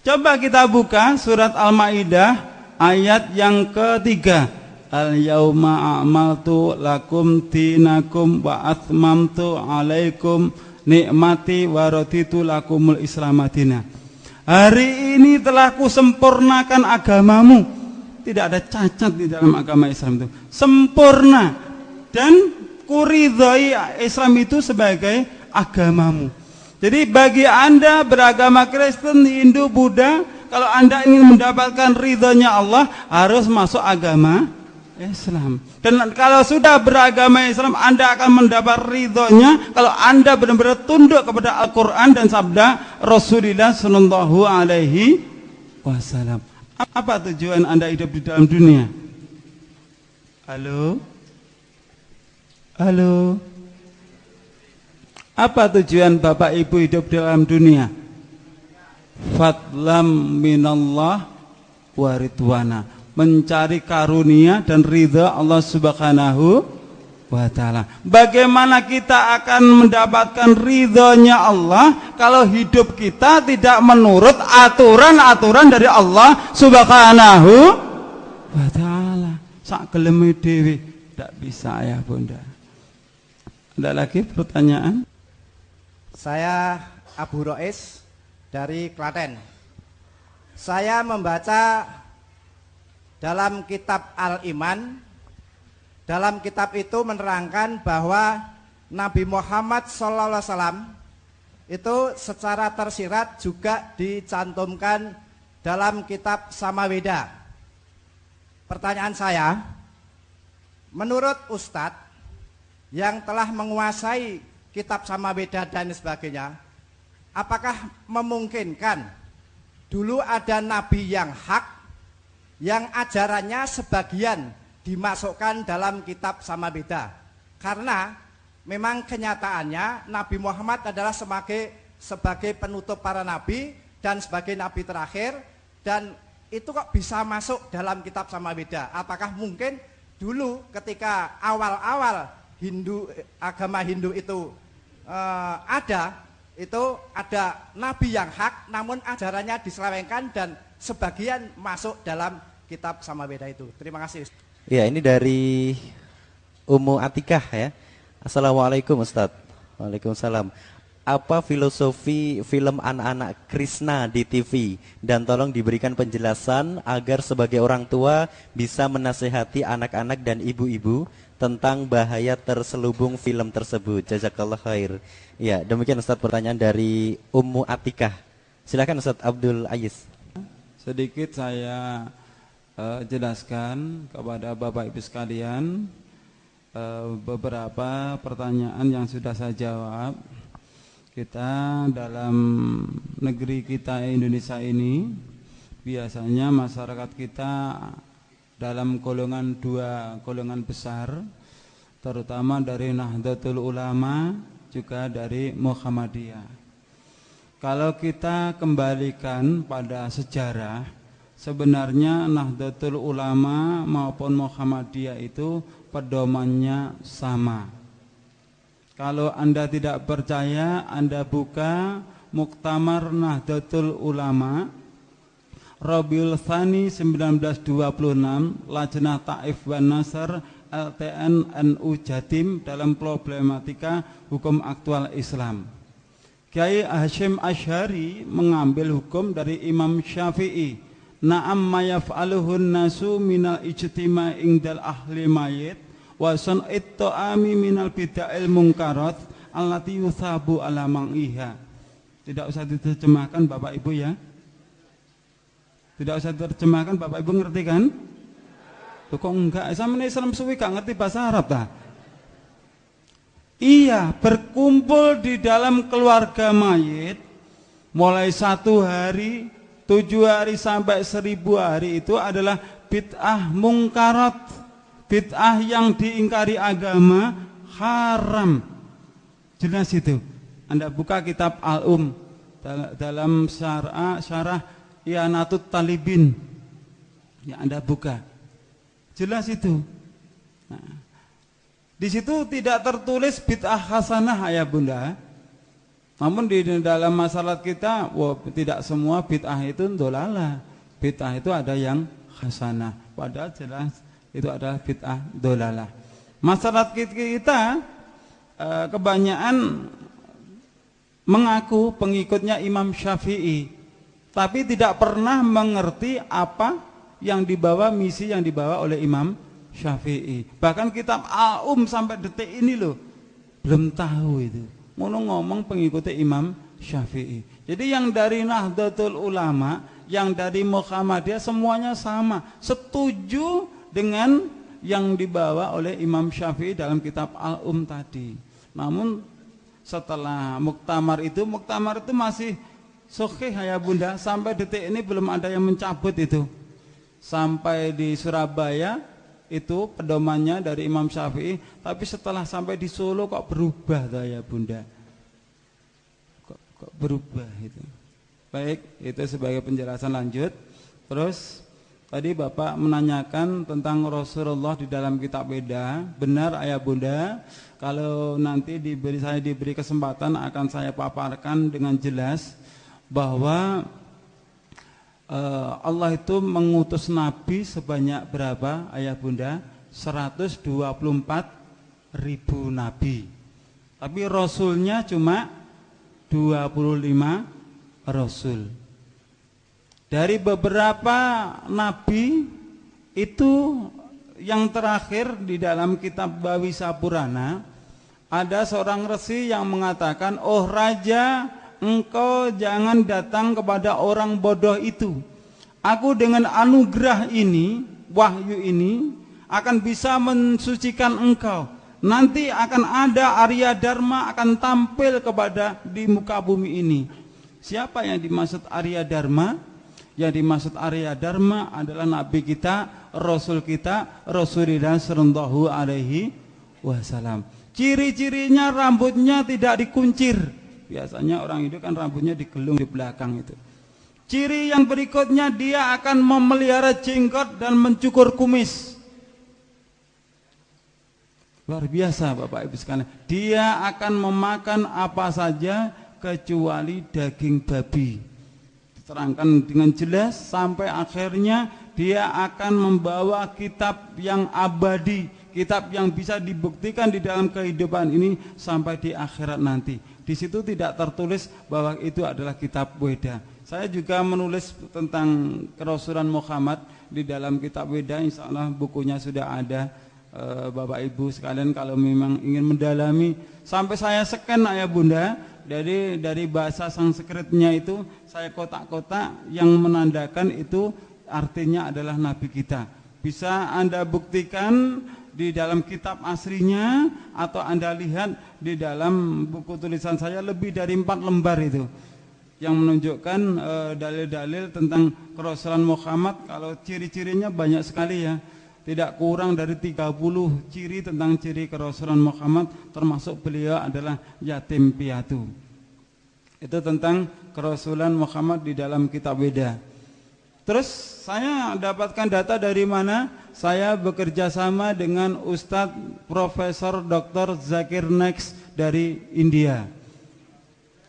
Coba kita buka surat Al-Maidah ayat yang ketiga. Al-yauma a'maltu lakum dinakum wa atmamtu alaikum nikmati wa raditu lakumul Islam madina. Hari ini telah kusempurnakan agamamu. Tidak ada cacat di dalam agama Islam itu. Sempurna. Dan kuridhai Islam itu sebagai agamamu. Jadi bagi Anda beragama Kristen, Hindu, Buddha, kalau Anda ingin mendapatkan ridhonya Allah, harus masuk agama Islam. Dan kalau sudah beragama Islam, Anda akan mendapat ridhonya kalau Anda benar-benar tunduk kepada Al-Quran dan sabda Rasulullah Sallallahu Alaihi Wasallam. Apa tujuan Anda hidup di dalam dunia? Halo? Halo? Apa tujuan Bapak Ibu hidup dalam dunia? Fadlam minallah wa ridwana, mencari karunia dan ridha Allah Subhanahu wa ta'ala. Bagaimana kita akan mendapatkan ridhonya Allah kalau hidup kita tidak menurut aturan-aturan dari Allah Subhanahu wa ta'ala? Sak geleme dhewe tidak bisa ya Bunda. Ada lagi pertanyaan? Saya Abu Rois dari Klaten. Saya membaca dalam kitab Al-Iman. Dalam kitab itu menerangkan bahwa Nabi Muhammad SAW itu secara tersirat juga dicantumkan dalam kitab Samaweda. Pertanyaan saya, menurut Ustadz yang telah menguasai kitab Samaweda dan sebagainya, apakah memungkinkan dulu ada nabi yang hak yang ajarannya sebagian dimasukkan dalam kitab Samaweda? Karena memang kenyataannya Nabi Muhammad adalah sebagai penutup para nabi dan sebagai nabi terakhir, dan itu kok bisa masuk dalam kitab Samaweda? Apakah mungkin dulu ketika awal-awal agama Hindu itu ada nabi yang hak namun ajarannya diselewengkan dan sebagian masuk dalam kitab Samaweda itu? Terima kasih. Ya, ini dari Ummu Atikah ya. Assalamualaikum Ustadz. Waalaikumsalam. apa filosofi film anak-anak Krishna di TV, dan tolong diberikan penjelasan agar sebagai orang tua bisa menasehati anak-anak dan ibu-ibu tentang bahaya terselubung film tersebut. Jazakallah khair. Ya, demikian Ustadz pertanyaan dari Ummu Atikah. Silakan Ustadz Abdul Aziz. Sedikit saya jelaskan kepada Bapak Ibu sekalian beberapa pertanyaan yang sudah saya jawab. Kita dalam negeri kita Indonesia ini biasanya masyarakat kita dalam dua golongan besar, terutama dari Nahdlatul Ulama juga dari Muhammadiyah. Kalau kita kembalikan pada sejarah, sebenarnya Nahdlatul Ulama maupun Muhammadiyah itu pedomannya sama. Kalau Anda tidak percaya, Anda buka Muktamar Nahdlatul Ulama Rabiul Tsani 1926, Lajnah Taif wan Nasr LTN NU Jatim dalam problematika hukum aktual Islam. Kiai Hasyim Asy'ari mengambil hukum dari Imam Syafi'i. Na'am ma yaf'aluhun nasu minal ijtima' indal ahli mayit wa sun'it ta'ami minal bid'il munkarat allati yusabu ala mang'iha. Tidak usah diterjemahkan Bapak Ibu ya. Tidak usah diterjemahkan Bapak Ibu, ngerti kan? Tuh kok enggak? Sama Islam suwi gak ngerti bahasa Arab ta? Iya, berkumpul di dalam keluarga mayit mulai 1 hari, 7 hari sampai 1000 hari itu adalah bid'ah mungkarat. Bid'ah yang diingkari agama, haram. Jelas itu. Anda buka kitab Al-Um dalam syarah I'anatut Talibin. Ya, Anda buka. Jelas itu. Nah, di situ tidak tertulis bid'ah hasanah ya Bunda. Namun di dalam masalah kita, tidak semua bid'ah itu dolalah. Bid'ah itu ada yang hasanah. Padahal jelas itu adalah bid'ah dolalah. Masyarakat kita kebanyakan mengaku pengikutnya Imam Syafi'i, tapi tidak pernah mengerti apa yang dibawa, misi yang dibawa oleh Imam Syafi'i. Bahkan kitab Al-Um sampai detik ini loh belum tahu itu. Mau ngomong pengikutnya Imam Syafi'i. Jadi yang dari Nahdlatul Ulama, yang dari Muhammadiyah semuanya sama, setuju dengan yang dibawa oleh Imam Syafi'i dalam kitab Al-Um tadi. Namun setelah muktamar itu masih sahih ya Bunda, sampai detik ini belum ada yang mencabut itu. Sampai di Surabaya itu pedomannya dari Imam Syafi'i, tapi setelah sampai di Solo kok berubah ya Bunda. Kok berubah itu. Baik, itu sebagai penjelasan lanjut. Terus tadi Bapak menanyakan tentang Rasulullah di dalam kitab Weda. Benar ayah Bunda, kalau nanti saya diberi kesempatan akan saya paparkan dengan jelas bahwa Allah itu mengutus Nabi sebanyak berapa ayah Bunda? 124.000 Nabi. Tapi Rasulnya cuma 25 Rasul. Dari beberapa nabi itu yang terakhir di dalam kitab Bawisa Purana ada seorang resi yang mengatakan, "Oh raja, engkau jangan datang kepada orang bodoh itu. Aku dengan anugerah ini, wahyu ini akan bisa mensucikan engkau. Nanti akan ada Arya Dharma akan tampil di muka bumi ini." Siapa yang dimaksud Arya Dharma? Yang dimaksud Arya Dharma adalah Nabi kita, Rasul kita, Rasulullah sallallahu alaihi wasallam. Ciri-cirinya rambutnya tidak dikuncir. Biasanya orang itu kan rambutnya digelung di belakang itu. Ciri yang berikutnya, dia akan memelihara jenggot dan mencukur kumis. Luar biasa Bapak Ibu sekalian. Dia akan memakan apa saja kecuali daging babi. Terangkan dengan jelas sampai akhirnya dia akan membawa kitab yang abadi, kitab yang bisa dibuktikan di dalam kehidupan ini sampai di akhirat nanti. Di situ tidak tertulis bahwa itu adalah kitab Weda. Saya juga menulis tentang kerasulan Muhammad di dalam kitab Weda. Insya Allah bukunya sudah ada. Bapak Ibu sekalian kalau memang ingin mendalami, sampai saya scan ayah bunda, dari bahasa Sanskritnya itu saya kotak-kotak yang menandakan itu artinya adalah Nabi kita. Bisa Anda buktikan di dalam kitab aslinya, atau Anda lihat di dalam buku tulisan saya lebih dari 4 lembar itu yang menunjukkan dalil-dalil tentang kerasulan Muhammad. Kalau ciri-cirinya banyak sekali ya, tidak kurang dari 30 ciri tentang ciri kerasulan Muhammad, termasuk beliau adalah yatim piatu. Itu tentang kerasulan Muhammad di dalam kitab Weda. Terus saya dapatkan data dari mana? Saya bekerja sama dengan Ustadz Profesor Dr. Zakir Naik dari India.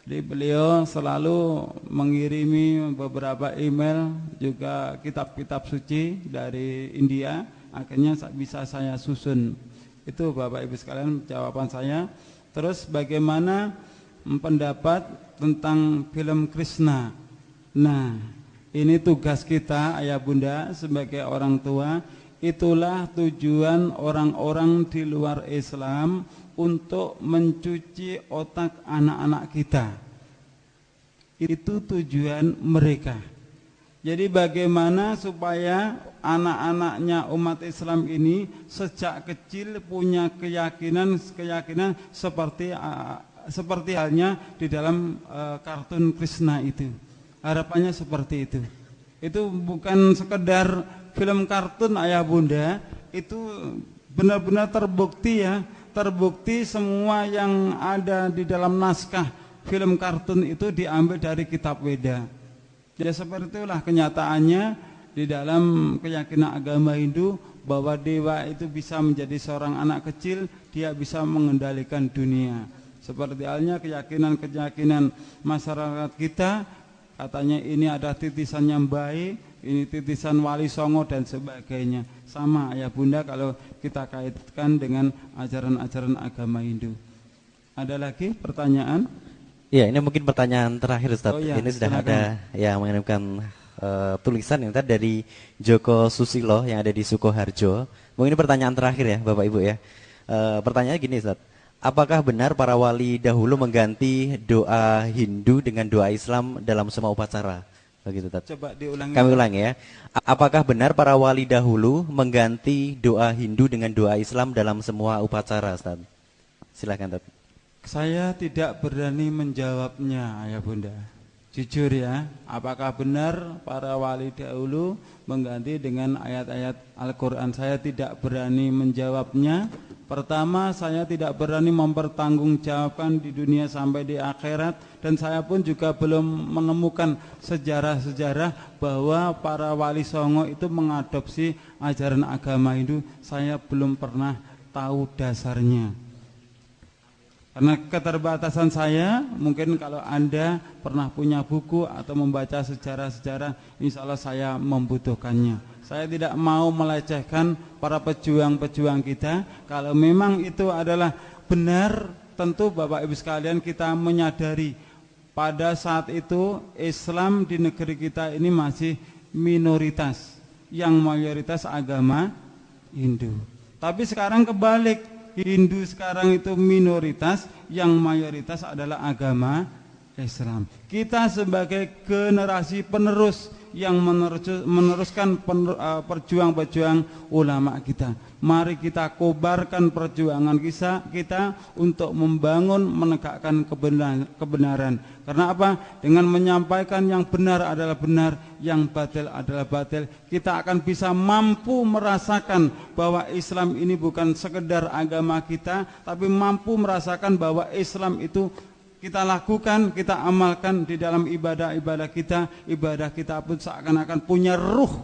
Jadi beliau selalu mengirimi beberapa email, juga kitab-kitab suci dari India. Akhirnya bisa saya susun. Itu Bapak Ibu sekalian jawaban saya. Terus bagaimana pendapat tentang film Krishna? Nah, ini tugas kita ayah bunda sebagai orang tua. Itulah tujuan orang-orang di luar Islam untuk mencuci otak anak-anak kita. Itu tujuan mereka. Jadi bagaimana supaya anak-anaknya umat Islam ini sejak kecil punya keyakinan seperti halnya di dalam kartun Krishna itu. Harapannya seperti itu. Itu bukan sekedar film kartun ayah bunda, itu benar-benar terbukti ya, terbukti semua yang ada di dalam naskah film kartun itu diambil dari kitab Weda. Jadi seperti itulah kenyataannya di dalam keyakinan agama Hindu, bahwa dewa itu bisa menjadi seorang anak kecil, dia bisa mengendalikan dunia. Seperti halnya keyakinan-keyakinan masyarakat kita, katanya ini ada titisan yang baik, ini titisan Wali Songo dan sebagainya. Sama ayah bunda kalau kita kaitkan dengan ajaran-ajaran agama Hindu. Ada lagi pertanyaan? Ya, ini mungkin pertanyaan terakhir Ustaz. Ya, ini sudah silakan. ada yang mengirimkan tulisan yang tadi dari Joko Susilo yang ada di Sukoharjo. Mungkin ini pertanyaan terakhir ya Bapak Ibu ya. Pertanyaannya gini Ustaz. Apakah benar para wali dahulu mengganti doa Hindu dengan doa Islam dalam semua upacara? Begitu Ustaz. Coba diulangi. Kami ulangi ya. Apakah benar para wali dahulu mengganti doa Hindu dengan doa Islam dalam semua upacara Ustaz? Silakan Ustaz. Saya tidak berani menjawabnya ayah bunda. Jujur ya, apakah benar para wali dahulu mengganti dengan ayat-ayat Al-Quran? Saya tidak berani menjawabnya. Pertama, saya tidak berani mempertanggungjawabkan di dunia sampai di akhirat. Dan saya pun juga belum menemukan sejarah-sejarah bahwa para wali songo itu mengadopsi ajaran agama Hindu. Saya belum pernah tahu dasarnya. Karena keterbatasan saya, mungkin kalau Anda pernah punya buku atau membaca sejarah-sejarah, insya Allah saya membutuhkannya. Saya tidak mau melecehkan para pejuang-pejuang kita. Kalau memang itu adalah benar, tentu Bapak Ibu sekalian kita menyadari pada saat itu Islam di negeri kita ini masih minoritas, yang mayoritas agama Hindu. Tapi sekarang kebalik. Hindu sekarang itu minoritas, yang mayoritas adalah agama Islam. Kita sebagai generasi penerus yang meneruskan perjuangan ulama kita, mari kita kobarkan perjuangan kita untuk membangun, menegakkan kebenaran. Karena apa? Dengan menyampaikan yang benar adalah benar, yang batil adalah batil, kita akan bisa mampu merasakan bahwa Islam ini bukan sekedar agama kita, tapi mampu merasakan bahwa Islam itu kita lakukan, kita amalkan di dalam ibadah-ibadah kita. Ibadah kita pun seakan-akan punya ruh,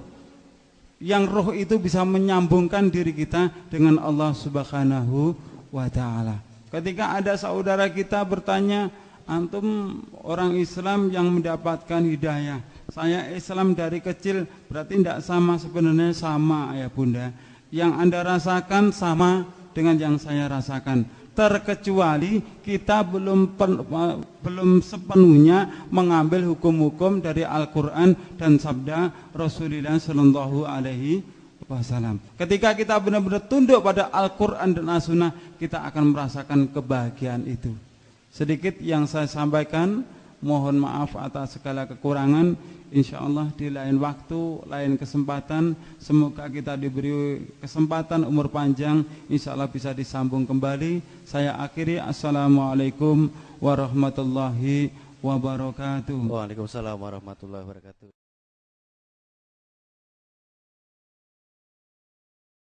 yang ruh itu bisa menyambungkan diri kita dengan Allah Subhanahu wa ta'ala. Ketika ada saudara kita bertanya, antum orang Islam yang mendapatkan hidayah, saya Islam dari kecil, berarti tidak sama? Sebenarnya sama ayah bunda. Yang Anda rasakan sama dengan yang saya rasakan. terkecuali kita belum sepenuhnya mengambil hukum-hukum dari Al-Quran dan sabda Rasulullah Shallallahu Alaihi Wasallam. Ketika kita benar-benar tunduk pada Al-Quran dan As-Sunnah, kita akan merasakan kebahagiaan itu. Sedikit yang saya sampaikan, mohon maaf atas segala kekurangan. Insya Allah di lain waktu, lain kesempatan, semoga kita diberi kesempatan umur panjang, insya Allah bisa disambung kembali. Saya akhiri, assalamualaikum warahmatullahi wabarakatuh. Waalaikumsalam warahmatullahi wabarakatuh.